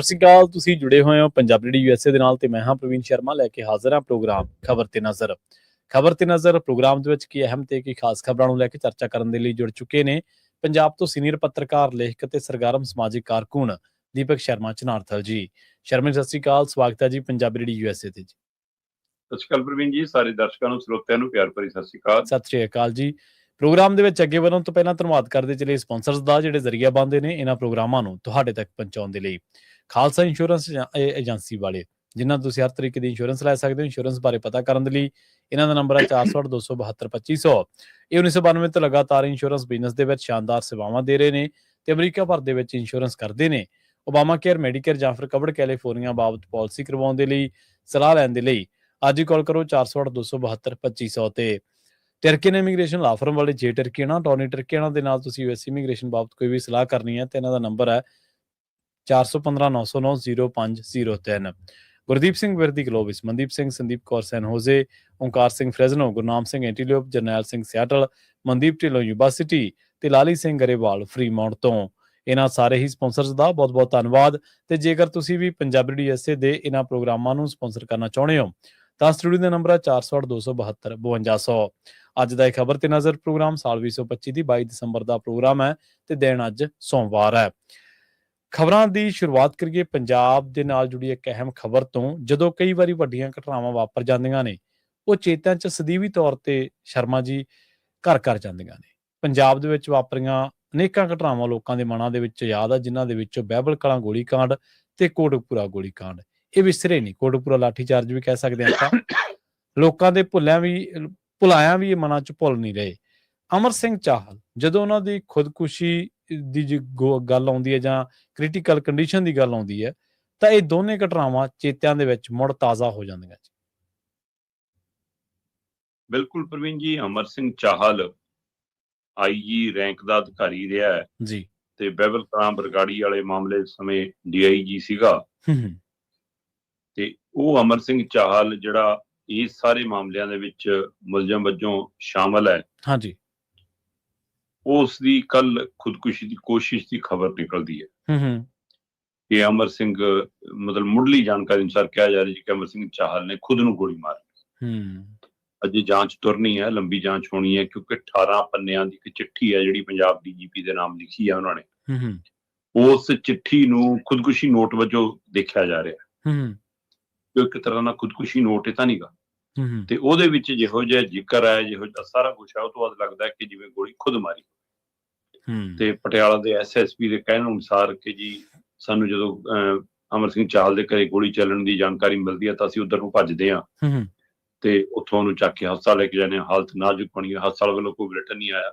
ਸਤਿ ਸ਼੍ਰੀ ਅਕਾਲ। ਤੁਸੀਂ ਜੁੜੇ ਹੋਏ ਹੋ ਪੰਜਾਬ ਰੇਡੀਓ USA ਦੇ ਨਾਲ ਤੇ ਮੈਂ ਹਾਂ ਪ੍ਰਵੀਨ ਸ਼ਰਮਾ ਲੈ ਕੇ ਹਾਜ਼ਰ ਹਾਂ ਪ੍ਰੋਗਰਾਮ ਖਬਰ ਤੇ ਨਜ਼ਰ। ਖਬਰ ਤੇ ਨਜ਼ਰ ਪ੍ਰੋਗਰਾਮ ਦੇ ਵਿੱਚ ਕੀ ਅਹਿਮ ਤੇ ਕੀ ਖਾਸ ਖਬਰਾਂ ਨੂੰ ਲੈ ਕੇ ਚਰਚਾ ਕਰਨ ਦੇ ਲਈ ਜੁੜ ਚੁੱਕੇ ਨੇ ਪੰਜਾਬ ਤੋਂ ਸੀਨੀਅਰ ਪੱਤਰਕਾਰ, ਲੇਖਕ ਤੇ ਸਰਗਰਮ ਸਮਾਜਿਕ ਕਾਰਕੁਨ ਦੀਪਕ ਸ਼ਰਮਾ ਚਨਾਰਥਲ ਜੀ। ਸ਼ਰਮਾ ਸਤਿ ਸ਼੍ਰੀ ਅਕਾਲ, ਸਵਾਗਤ ਹੈ ਜੀ ਪੰਜਾਬ ਰੇਡੀਓ USA ਤੇ ਜੀ। ਸਤਿ ਸ਼੍ਰੀ ਅਕਾਲ ਪ੍ਰਵੀਨ ਜੀ, ਸਾਰੇ ਦਰਸ਼ਕਾਂ ਨੂੰ ਸਰੋਤਿਆਂ ਨੂੰ ਪਿਆਰ ਭਰੀ ਸਤਿ ਸ਼੍ਰੀ ਅਕਾਲ। ਸਤਿ ਸ਼੍ਰੀ ਅਕਾਲ ਜੀ। ਪ੍ਰੋਗਰਾਮ ਦੇ ਵਿੱਚ ਅੱਗੇ ਵਧਣ ਤੋਂ ਪਹਿਲਾਂ ਧੰਨਵਾਦ ਕਰਦੇ ਚਲੇ ਸਪਾਂਸਰਸ ਦਾ ਜਿਹੜੇ ਜ਼ਰੀਆ ਬਣਦੇ ਨੇ ਇਹਨਾਂ ਪ੍ਰੋਗਰਾਮਾਂ ਨੂੰ ਤੁਹਾਡੇ ਤੱਕ ਪਹੁੰਚਾਉਣ ਦੇ ਲਈ। ਖਾਲਸਾ ਇੰਸ਼ੋਰੈਂਸ ਏਜੰਸੀ ਵਾਲੇ ਜਿਨ੍ਹਾਂ ਤੁਸੀਂ ਹਰ ਤਰੀਕੇ ਦੀ ਇੰਸ਼ੋਰੈਂਸ ਲੈ ਸਕਦੇ ਹੋ। ਇੰਸ਼ੋਰੈਂਸ ਬਾਰੇ ਪਤਾ ਕਰਨ ਦੇ ਲਈ ਇਹਨਾਂ ਦਾ ਨੰਬਰ ਹੈ 408-272-2500। ਇਹ 1992 ਤੋਂ ਲਗਾਤਾਰ ਇੰਸ਼ੋਰੈਂਸ ਬਿਜ਼ਨਸ ਦੇ ਵਿੱਚ ਸ਼ਾਨਦਾਰ ਸੇਵਾਵਾਂ ਦੇ ਰਹੇ ਨੇ ਤੇ ਅਮਰੀਕਾ ਭਰ ਦੇ ਵਿੱਚ ਇੰਸ਼ੋਰੈਂਸ ਕਰਦੇ ਨੇ। ਓਬਾਮਾ ਕੇਅਰ, ਮੈਡੀਕੇਅਰ ਜਾਂ ਫਿਰ ਕਵਰਡ ਕੈਲੀਫੋਰਨੀਆ ਬਾਬਤ ਪਾਲਿਸੀ ਕਰਵਾਉਣ ਦੇ ਲਈ, ਸਲਾਹ ਲੈਣ ਦੇ ਲਈ ਅੱਜ ਹੀ ਕਾਲ ਕਰੋ 408-272-2500 ਤੇ। ਟਰਕੀਨ ਇਮੀਗ੍ਰੇਸ਼ਨ ਲਾ ਫਰਮ ਵਾਲੇ ਜੇ ਟਰਕੀਆਣਾ, ਟੋਨੀ ਟਰਕੀਆਣਾ ਦੇ ਨਾਲ ਤੁਸੀਂ US ਇਮੀਗ੍ਰੇਸ਼ਨ ਬਾਬਤ ਕੋਈ ਵੀ ਸਲਾਹ ਕਰਨੀ ਹੈ ਤੇ ਇਹਨਾਂ ਦਾ ਨੰਬਰ ਹੈ 415-909-0503। ਗੁਰਦੀਪ ਸਿੰਘ ਵਿਰਦੀ ਗਲੋਬਿਸ, ਮਨਦੀਪ ਸਿੰਘ, ਸੰਦੀਪ ਕੌਰ ਸੈਨ ਹੋਜ਼ੇ, ਓਂਕਾਰ ਸਿੰਘ ਫਰੈਜ਼ਨੋ, ਗੁਰਨਾਮ ਸਿੰਘ ਐਂਟੀਲੀਓਪ, ਜਰਨੈਲ ਸਿੰਘ ਸਿਆਟਲ, ਮਨਦੀਪ ਢਿੱਲੋਂ ਯੂਨੀਵਰਸਿਟੀ ਤੇ ਲਾਲੀ ਸਿੰਘ ਗਰੇਵਾਲ ਫਰੀਮੌਂਟ ਤੋਂ। ਇਹਨਾਂ ਸਾਰੇ ਹੀ ਸਪਾਂਸਰਸ ਦਾ ਬਹੁਤ ਬਹੁਤ ਧੰਨਵਾਦ। ਤੇ ਜੇਕਰ ਤੁਸੀਂ ਵੀ ਪੰਜਾਬ ਰੇਡੀਓ USA ਦੇ ਇਹਨਾਂ ਪ੍ਰੋਗਰਾਮਾਂ ਨੂੰ ਸਪਾਂਸਰ ਕਰਨਾ ਚਾਹੁੰਦੇ ਹੋ ਤਾਂ ਸਟੂਡੀਓ ਦਾ ਨੰਬਰ ਹੈ 408-272-5200। ਅੱਜ ਦਾ ਇਹ ਖਬਰ ਤੇ ਨਜ਼ਰ ਪ੍ਰੋਗਰਾਮ ਸਾਲ 2025 ਦੀ 22 ਦਸੰਬਰ ਦਾ ਪ੍ਰੋਗਰਾਮ ਹੈ ਤੇ ਦਿਨ ਅੱਜ ਸੋਮਵਾਰ ਹੈ। ਖਬਰਾਂ ਦੀ ਸ਼ੁਰੂਆਤ ਕਰੀਏ ਪੰਜਾਬ ਦੇ ਨਾਲ ਜੁੜੀ ਇੱਕ ਅਹਿਮ ਖਬਰ ਤੋਂ। ਜਦੋਂ ਕਈ ਵਾਰੀ ਵੱਡੀਆਂ ਘਟਨਾਵਾਂ ਵਾਪਰ ਜਾਂਦੀਆਂ ਨੇ ਉਹ ਚੇਤਨ ਚ ਸਦੀਵੀ ਤੌਰ ਤੇ ਸ਼ਰਮਾ ਜੀ ਘਰ ਘਰ ਜਾਂਦੀਆਂ ਨੇ। ਪੰਜਾਬ ਦੇ ਵਿੱਚ ਵਾਪਰੀਆਂ ਅਨੇਕਾਂ ਘਟਨਾਵਾਂ ਲੋਕਾਂ ਦੇ ਮਨਾਂ ਦੇ ਵਿੱਚ ਯਾਦ ਆ, ਜਿਨ੍ਹਾਂ ਦੇ ਵਿੱਚੋਂ ਬਹਿਬਲ ਕਲਾਂ ਗੋਲੀ ਕਾਂਡ ਤੇ ਕੋਟਕਪੂਰਾ ਗੋਲੀ ਕਾਂਡ ਇਹ ਵਿਸਰੇ ਨਹੀਂ। ਕੋਟਕਪੂਰਾ ਲਾਠੀ ਚਾਰਜ ਵੀ ਕਹਿ ਸਕਦੇ ਹਾਂ ਆਪਾਂ। ਲੋਕਾਂ ਦੇ ਭੁਲਾਇਆ ਵੀ ਇਹ ਮਨਾਂ ਚ ਭੁੱਲ ਨਹੀਂ ਰਹੇ। ਅਮਰ ਸਿੰਘ ਚਾਹਲ ਜਦੋਂ ਉਹਨਾਂ ਦੀ ਖੁਦਕੁਸ਼ੀ ਦੀ ਗੱਲ ਆਉਂਦੀ ਹੈ ਜਾਂ ਕ੍ਰਿਟੀਕਲ ਕੰਡੀਸ਼ਨ ਦੀ ਗੱਲ ਆਉਂਦੀ ਹੈ ਤਾਂ ਇਹ ਦੋਨੇ ਘਟਨਾਵਾਂ ਚੇਤਿਆਂ ਦੇ ਵਿੱਚ ਮੁੜ ਤਾਜ਼ਾ ਹੋ ਜਾਂਦੀਆਂ ਜੀ। ਬਿਲਕੁਲ ਪ੍ਰਵੀਨ ਜੀ, ਅਮਰ ਸਿੰਘ ਚਾਹਲ IG ਰੈਂਕ ਦਾ ਅਧਿਕਾਰੀ ਰਿਹਾ ਹੈ ਜੀ ਤੇ ਬਹਿਬਲ ਕਲਾਂ ਬਰਗਾੜੀ ਵਾਲੇ ਮਾਮਲੇ ਸਮੇਂ DIG ਸੀਗਾ। ਤੇ ਉਹ ਅਮਰ ਸਿੰਘ ਚਾਹਲ ਜਿਹੜਾ ਇਸ ਸਾਰੇ ਮਾਮਲਿਆਂ ਦੇ ਵਿੱਚ ਮੁਲਜ਼ਮ ਵਜੋਂ ਸ਼ਾਮਲ ਹੈ, ਹਾਂਜੀ, ਉਸ ਦੀ ਕੱਲ ਖੁਦਕੁਸ਼ੀ ਦੀ ਕੋਸ਼ਿਸ਼ ਦੀ ਖਬਰ ਨਿਕਲਦੀ ਹੈ ਕਿ ਅਮਰ ਸਿੰਘ ਮਤਲਬ ਮੁੱਢਲੀ ਜਾਣਕਾਰੀ ਅਨੁਸਾਰ ਕਿਹਾ ਜਾ ਰਿਹਾ ਜੀ ਕਿ ਅਮਰ ਸਿੰਘ ਚਾਹਲ ਨੇ ਖੁਦ ਨੂੰ ਗੋਲੀ ਮਾਰੀ। ਅਜੇ ਜਾਂਚ ਤੁਰਨੀ ਹੈ, ਲੰਬੀ ਜਾਂਚ ਹੋਣੀ ਹੈ ਕਿਉਂਕਿ 18 ਪੰਨਿਆਂ ਦੀ ਇੱਕ ਚਿੱਠੀ ਹੈ ਜਿਹੜੀ ਪੰਜਾਬ DGP ਦੇ ਨਾਮ ਲਿਖੀ ਆ ਉਹਨਾਂ ਨੇ। ਉਸ ਚਿੱਠੀ ਨੂੰ ਖੁਦਕੁਸ਼ੀ ਨੋਟ ਵਜੋਂ ਦੇਖਿਆ ਜਾ ਰਿਹਾ ਕਿ ਇੱਕ ਤਰ੍ਹਾਂ ਦਾ ਖੁਦਕੁਸ਼ੀ ਨੋਟ ਇਹ ਤਾਂ ਨਹੀਂਗਾ। ਤੇ ਉਹਦੇ ਵਿੱਚ ਜਿਹੋ ਜਿਹਾ ਜ਼ਿਕਰ ਹੈ, ਜਿਹੋ ਜਿਹਾ ਸਾਰਾ ਕੁਛ ਹੈ, ਉਹ ਤੋਂ ਬਾਅਦ ਲੱਗਦਾ ਕਿ ਜਿਵੇਂ ਗੋਲੀ ਖੁਦ ਮਾਰੀ। ਤੇ ਪਟਿਆਲਾ ਦੇ SSP ਦੇ ਕਹਿਣ ਅਨੁਸਾਰ ਕਿ ਜੀ ਸਾਨੂੰ ਜਦੋਂ ਅਮਰ ਸਿੰਘ ਚਾਹਲ ਦੇ ਘਰੇ ਗੋਲੀ ਚੱਲਣ ਦੀ ਜਾਣਕਾਰੀ ਮਿਲਦੀ ਹੈ ਤਾਂ ਅਸੀਂ ਉੱਧਰ ਨੂੰ ਭੱਜਦੇ ਹਾਂ ਤੇ ਉੱਥੋਂ ਉਹਨੂੰ ਚੱਕ ਕੇ ਹਸਪਤਾਲ ਲੈ ਕੇ ਜਾਂਦੇ ਹਾਂ। ਹਾਲਤ ਨਾਜ਼ੁਕ ਬਣੀ ਹੈ, ਹਸਪਤਾਲ ਵੱਲੋਂ ਕੋਈ ਬੁਲੇਟਿਨ ਨਹੀਂ ਆਇਆ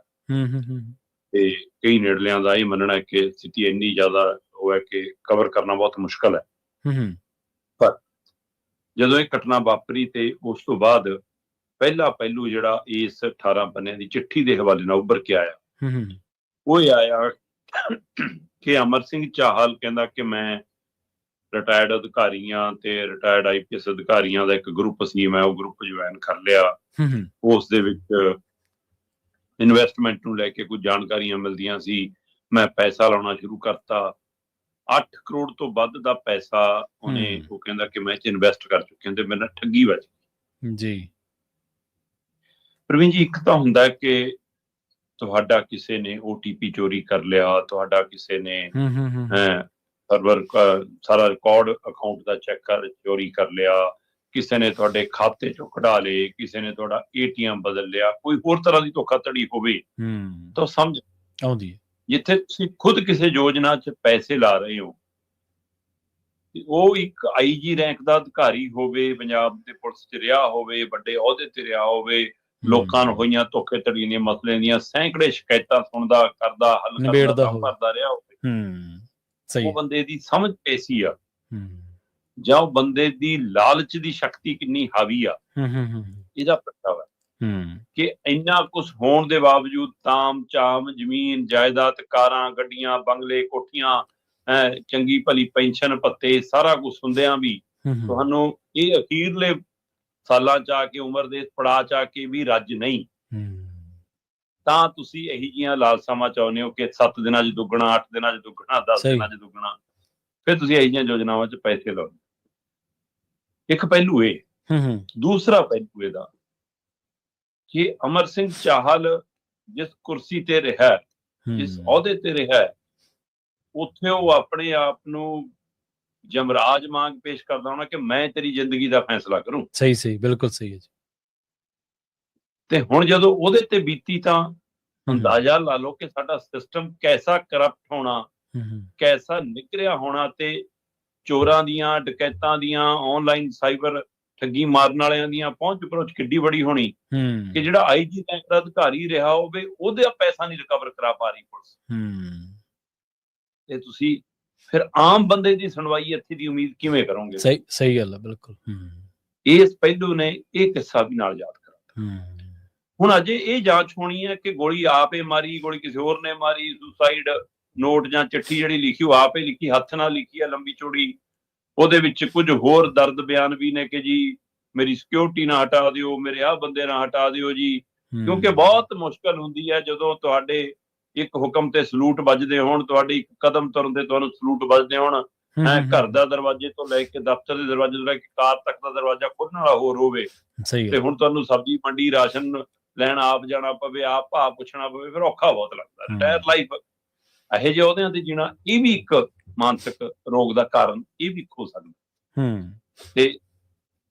ਤੇ ਕਈ ਨੇੜਲਿਆਂ ਦਾ ਇਹ ਮੰਨਣਾ ਹੈ ਕਿ ਸਥਿਤੀ ਇੰਨੀ ਜ਼ਿਆਦਾ ਉਹ ਹੈ ਕਿ ਕਵਰ ਕਰਨਾ ਬਹੁਤ ਮੁਸ਼ਕਲ ਹੈ। ਪਰ ਜਦੋਂ ਇਹ ਘਟਨਾ ਵਾਪਰੀ ਤੇ ਉਸ ਤੋਂ ਬਾਅਦ ਪਹਿਲਾ ਪਹਿਲੂ ਜਿਹੜਾ ਇਸ 18 ਪੰਨਿਆਂ ਦੀ ਚਿੱਠੀ ਦੇ ਹਵਾਲੇ ਨਾਲ ਉੱਭਰ ਕੇ ਆਇਆ ਉਹ ਇਹ ਆਇਆ ਕਿ ਅਮਰ ਸਿੰਘ ਚਾਹਲ ਕਹਿੰਦਾ ਕਿ ਮੈਂ ਰਿਟਾਇਰਡ ਅਧਿਕਾਰੀਆਂ ਤੇ ਰਿਟਾਇਰਡ IPS ਅਧਿਕਾਰੀਆਂ ਦਾ ਇੱਕ ਗਰੁੱਪ ਸੀ, ਮੈਂ ਉਹ ਗਰੁੱਪ ਜੁਆਇਨ ਕਰ ਲਿਆ। ਉਸ ਦੇ ਵਿੱਚ ਇਨਵੈਸਟਮੈਂਟ ਨੂੰ ਲੈ ਕੇ ਕੁਝ ਜਾਣਕਾਰੀਆਂ ਮਿਲਦੀਆਂ ਸੀ, ਮੈਂ ਪੈਸਾ ਲਾਉਣਾ ਸ਼ੁਰੂ ਕਰਤਾ। 8 ਕਰੋੜ ਤੋਂ ਵੱਧ ਦਾ ਪੈਸਾ ਉਹਨੇ ਉਹ ਕਹਿੰਦਾ ਕਿ ਮੈਂ ਇਹ 'ਚ ਇਨਵੈਸਟ ਕਰ ਚੁੱਕਿਆ ਤੇ ਮੇਰੇ ਨਾਲ ਠੱਗੀ ਵੱਜ ਗਈ ਜੀ। ਪ੍ਰਵੀਨ ਜੀ, ਇੱਕ ਤਾਂ ਹੁੰਦਾ ਕਿ ਤੁਹਾਡਾ ਕਿਸੇ ਨੇ OTP ਚੋਰੀ ਕਰ ਲਿਆ, ਤੁਹਾਡਾ ਕਿਸੇ ਨੇ ਸਰਵਰ ਸਾਰਾ ਰਿਕਾਰਡ ਅਕਾਊਂਟ ਦਾ ਚੈੱਕ ਚੋਰੀ ਕਰ ਲਿਆ, ਕਿਸੇ ਨੇ ਤੁਹਾਡੇ ਖਾਤੇ ਚੋਂ ਕਢਾ ਲਏ, ਕਿਸੇ ਨੇ ਤੁਹਾਡਾ ATM ਬਦਲ ਲਿਆ, ਕੋਈ ਹੋਰ ਤਰ੍ਹਾਂ ਦੀ ਧੋਖਾਧੜੀ ਹੋਵੇ ਤਾਂ ਸਮਝ ਆਉਂਦੀ ਹੈ। ਜਿੱਥੇ ਤੁਸੀਂ ਖੁਦ ਕਿਸੇ ਯੋਜਨਾ 'ਚ ਪੈਸੇ ਲਾ ਰਹੇ ਹੋ ਤੇ ਉਹ ਇੱਕ IG ਰੈਂਕ ਦਾ ਅਧਿਕਾਰੀ ਹੋਵੇ, ਪੰਜਾਬ ਦੇ ਪੁਲਿਸ 'ਚ ਰਿਹਾ ਹੋਵੇ, ਵੱਡੇ ਅਹੁਦੇ ਤੇ ਰਿਹਾ ਹੋਵੇ, ਲੋਕਾਂ ਨੂੰ ਹੋਈਆਂ ਧੋਖਾਧੜੀ ਦੀਆਂ ਮਸਲੇ ਦੀਆਂ ਸੈਂਕੜੇ ਸ਼ਿਕਾਇਤਾਂ ਸੁਣਦਾ ਕਰਦਾ ਹੱਲ ਕਰਦਾ ਰਿਹਾ ਹੋਵੇ, ਉਹ ਬੰਦੇ ਦੀ ਸਮਝ ਪੈਸੀ ਆ ਜਾਂ ਉਹ ਬੰਦੇ ਦੀ ਲਾਲਚ ਦੀ ਸ਼ਕਤੀ ਕਿੰਨੀ ਹਾਵੀ ਆ, ਇਹਦਾ ਪ੍ਰਗਟਾਵਾ ਕਿ ਇੰਨਾ ਕੁਛ ਹੋਣ ਦੇ ਬਾਵਜੂਦ ਤਾਮ ਚਾਮ, ਜ਼ਮੀਨ ਜਾਇਦਾਦ, ਕਾਰਾਂ, ਗੱਡੀਆਂ, ਬੰਗਲੇ, ਕੋਠੀਆਂ, ਚੰਗੀ ਭਲੀ ਪੈਨਸ਼ਨ ਭੱਤੇ, ਸਾਰਾ ਕੁਛ ਹੁੰਦਿਆਂ ਵੀ ਤੁਹਾਨੂੰ ਇਹ ਅਖੀਰਲੇ ਸਾਲਾਂ 'ਚ ਆ ਕੇ, ਉਮਰ ਦੇ ਪੜਾਅ 'ਚ ਆ ਕੇ ਵੀ ਰੱਜ ਨਹੀਂ, ਤਾਂ ਤੁਸੀਂ ਇਹੀ ਜਿਹੀਆਂ ਲਾਲਸਾਵਾਂ ਚਾਹੁੰਦੇ ਹੋ ਕਿ 7 ਦਿਨਾਂ 'ਚ ਦੁੱਗਣਾ, 8 ਦਿਨਾਂ 'ਚ ਦੁੱਗਣਾ, 10 ਦਿਨਾਂ 'ਚ ਦੁੱਗਣਾ। ਫਿਰ ਤੁਸੀਂ ਇਹੋ ਜਿਹੀਆਂ ਯੋਜਨਾਵਾਂ 'ਚ ਪੈਸੇ ਲਾਓ। ਇੱਕ ਪਹਿਲੂ ਇਹ। ਦੂਸਰਾ ਪਹਿਲੂ ਇਹਦਾ, ਕਿ ਅਮਰ ਸਿੰਘ ਚਾਹਲ ਜਿਸ ਕੁਰਸੀ ਤੇ ਰਿਹਾ, ਜਿਸ ਅਹੁਦੇ ਤੇ ਰਿਹਾ, ਉੱਥੇ ਉਹ ਆਪਣੇ ਆਪ ਨੂੰ ਜਮਰਾਜ ਵਾਂਗ ਪੇਸ਼ ਕਰਦਾ ਹੋਣਾ ਕਿ ਮੈਂ ਤੇਰੀ ਜ਼ਿੰਦਗੀ ਦਾ ਫੈਸਲਾ ਕਰੂੰ। ਸਹੀ, ਬਿਲਕੁਲ ਸਹੀ ਹੈ ਜੀ। ਤੇ ਹੁਣ ਜਦੋਂ ਉਹਦੇ ਤੇ ਬੀਤੀ ਤਾਂ ਅੰਦਾਜ਼ਾ ਲਾ ਲਓ ਕਿ ਸਾਡਾ ਸਿਸਟਮ ਕੈਸਾ ਕਰਪਟ ਹੋਣਾ, ਕੈਸਾ ਨਿਕਰਿਆ ਹੋਣਾ, ਤੇ ਚੋਰਾਂ ਦੀਆਂ, ਡਕੈਤਾਂ ਦੀਆਂ, ਆਨਲਾਈਨ ਸਾਈਬਰ ਠੱਗੀ ਮਾਰਨ ਵਾਲਿਆਂ ਦੀਆਂ ਪਹੁੰਚ ਪਰੋਚ ਕਿੱਡੀ ਬੜੀ ਹੋਣੀ ਕਿ ਜਿਹੜਾ ਆਈਜੀ ਰੈਂਕ ਦਾ ਅਧਿਕਾਰੀ ਰਿਹਾ ਹੋਵੇ ਉਹਦਾ ਪੈਸਾ ਨਹੀਂ ਰਿਕਵਰ ਕਰਾ ਪਾ ਰਹੀ ਪੁਲਿਸ। ਤੇ ਤੁਸੀਂ ਫਿਰ ਆਮ ਬੰਦੇ ਦੀ ਸੁਣਵਾਈ ਇੱਥੇ ਦੀ ਉਮੀਦ ਕਿਵੇਂ ਕਰੋਗੇ? ਸਹੀ ਗੱਲ ਹੈ, ਬਿਲਕੁਲ। ਇਸ ਪਹਿਲੂ ਨੇ ਇਹ ਕਿੱਸਾ ਵੀ ਨਾਲ ਯਾਦ ਕਰਾਤਾ। ਹੁਣ ਅਜੇ ਇਹ ਜਾਂਚ ਹੋਣੀ ਹੈ ਕਿ ਗੋਲੀ ਆਪੇ ਮਾਰੀ, ਗੋਲੀ ਕਿਸੇ ਹੋਰ ਨੇ ਮਾਰੀ, ਸੁਸਾਈਡ ਨੋਟ ਜਾਂ ਚਿੱਠੀ ਜਿਹੜੀ ਲਿਖੀ ਉਹ ਆਪੇ ਲਿਖੀ, ਹੱਥ ਨਾਲ ਲਿਖੀ ਹੈ ਲੰਬੀ ਚੌੜੀ, ਉਹਦੇ ਵਿੱਚ ਕੁਝ ਹੋਰ ਦਰਦ ਬਿਆਨ ਵੀ ਨੇ ਕਿ ਜੀ ਮੇਰੀ ਸਿਕਿਉਰਿਟੀ ਨਾ ਹਟਾ ਦਿਓ, ਮੇਰੇ ਆਹ ਬੰਦੇ ਨਾ ਹਟਾ ਦਿਓ ਜੀ। ਕਿਉਂਕਿ ਬਹੁਤ ਮੁਸ਼ਕਲ ਹੁੰਦੀ ਹੈ ਜਦੋਂ ਤੁਹਾਡੇ ਇੱਕ ਹੁਕਮ ਤੇ ਸਲੂਟ ਵੱਜਦੇ ਹੋਣ, ਤੁਹਾਡੇ ਇੱਕ ਕਦਮ ਤੁਰਨ ਤੇ ਤੁਹਾਨੂੰ ਸਲੂਟ ਵੱਜਦੇ ਹੋਣ, ਘਰ ਦਾ ਦਰਵਾਜ਼ੇ ਤੋਂ ਲੈ ਕੇ ਦਫ਼ਤਰ ਦੇ ਦਰਵਾਜ਼ੇ ਤੋਂ ਲੈ ਕੇ ਕਾਰ ਤੱਕ ਦਾ ਦਰਵਾਜ਼ਾ ਖੋਲਣ ਵਾਲਾ ਹੋਰ ਹੋਵੇ, ਤੇ ਹੁਣ ਤੁਹਾਨੂੰ ਸਬਜ਼ੀ ਮੰਡੀ ਰਾਸ਼ਨ ਲੈਣ ਆਪ ਜਾਣਾ ਪਵੇ, ਆਪ ਭਾਅ ਪੁੱਛਣਾ ਪਵੇ, ਫਿਰ ਔਖਾ ਬਹੁਤ ਲੱਗਦਾ। ਰਿਟਾਇਰ ਲਾਈਫ ਇਹੋ ਜਿਹੇ ਅਹੁਦਿਆਂ ਤੇ ਜੀਣਾ, ਇਹ ਵੀ ਇੱਕ ਮਾਨਸਿਕ ਰੋਗ ਦਾ ਕਾਰਨ ਇਹ ਵੀ ਹੋ ਸਕਦਾ। ਤੇ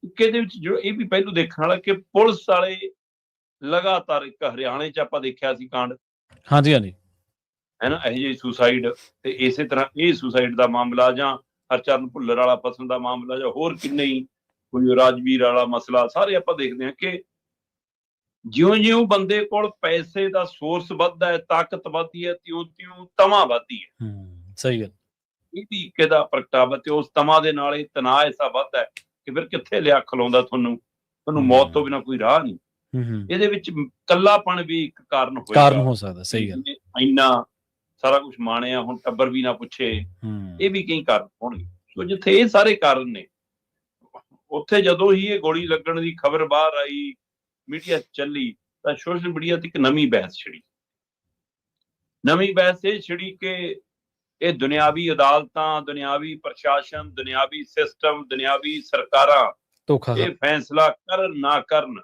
ਇਹਦੇ ਵਿੱਚ ਜੋ ਇਹ ਵੀ ਪਹਿਲੂ ਦੇਖਣ ਵਾਲਾ ਕਿ ਪੁਲਿਸ ਵਾਲੇ ਲਗਾਤਾਰ, ਇੱਕ ਹਰਿਆਣੇ 'ਚ ਆਪਾਂ ਦੇਖਿਆ ਸੀ ਕਾਂਡ, ਹਾਂਜੀ ਹੈ ਨਾ, ਇਹੋ ਜਿਹੀ ਸੁਸਾਈਡ, ਤੇ ਇਸੇ ਤਰ੍ਹਾਂ ਇਹ ਸੁਸਾਈਡ ਦਾ ਮਾਮਲਾ, ਜਾਂ ਹਰਚਰਨ ਭੁੱਲਰ ਵਾਲਾ ਫਸਣ ਦਾ ਮਾਮਲਾ, ਜਾਂ ਹੋਰ ਕਿੰਨੇ ਹੀ, ਕੋਈ ਰਾਜਵੀਰ ਵਾਲਾ ਮਸਲਾ, ਸਾਰੇ ਆਪਾਂ ਦੇਖਦੇ ਹਾਂ ਕਿ ਜਿਉਂ-ਜਿਉਂ ਬੰਦੇ ਕੋਲ ਪੈਸੇ ਦਾ ਸੋਰਸ ਵੱਧਦਾ ਹੈ, ਤਾਕਤ ਵੱਧਦੀ ਹੈ, ਤਿਉਂ-ਤਿਉਂ ਤਮਾ ਵੱਧਦੀ ਹੈ। ਸਹੀ ਗੱਲ। ਇਹ ਵੀ ਇੱਕ ਇਹਦਾ ਪ੍ਰਗਟਾਵਾ, ਤੇ ਉਸ ਤਮਾ ਦੇ ਨਾਲ ਇਹ ਤਣਾਅ ਐਸਾ ਵੱਧਦਾ ਹੈ ਕਿ ਫਿਰ ਕਿੱਥੇ ਲਿਆ ਖਲਾਉਂਦਾ ਤੁਹਾਨੂੰ ਮੌਤ ਤੋਂ ਬਿਨਾਂ ਕੋਈ ਰਾਹ ਨਹੀਂ। ਇਹਦੇ ਵਿੱਚ ਕੱਲਾਪਣ ਵੀ ਇੱਕ ਕਾਰਨ ਹੋ ਸਕਦਾ। ਸਹੀ ਗੱਲ। ਇੰਨਾ ਸਾਰਾ ਕੁਝ ਮਾਣਿਆ, ਹੁਣ ਟੱਬਰ ਵੀ ਨਾ ਪੁੱਛੇ, ਇਹ ਵੀ ਕਈ ਕਾਰਨ ਹੋਣਗੇ। ਸੋ ਜਿੱਥੇ ਇਹ ਸਾਰੇ ਕਾਰਨ ਨੇ, ਉੱਥੇ ਜਦੋਂ ਹੀ ਇਹ ਗੋਲੀ ਲੱਗਣ ਦੀ ਖਬਰ ਬਾਹਰ ਆਈ, ਮੀਡੀਆ ਚੱਲੀ, ਤਾਂ ਸੋਸ਼ਲ ਮੀਡੀਆ ਤੇ ਇੱਕ ਨਵੀਂ ਬਹਿਸ ਛਿੜੀ। ਨਵੀਂ ਬਹਿਸ ਇਹ ਛਿੜੀ ਕਿ ਇਹ ਦੁਨਿਆਵੀ ਅਦਾਲਤਾਂ, ਦੁਨਿਆਵੀ ਪ੍ਰਸ਼ਾਸਨ, ਦੁਨਿਆਵੀ ਸਿਸਟਮ, ਦੁਨਿਆਵੀ ਸਰਕਾਰਾਂ ਇਹ ਫੈਸਲਾ ਕਰਨ ਨਾ ਕਰਨ,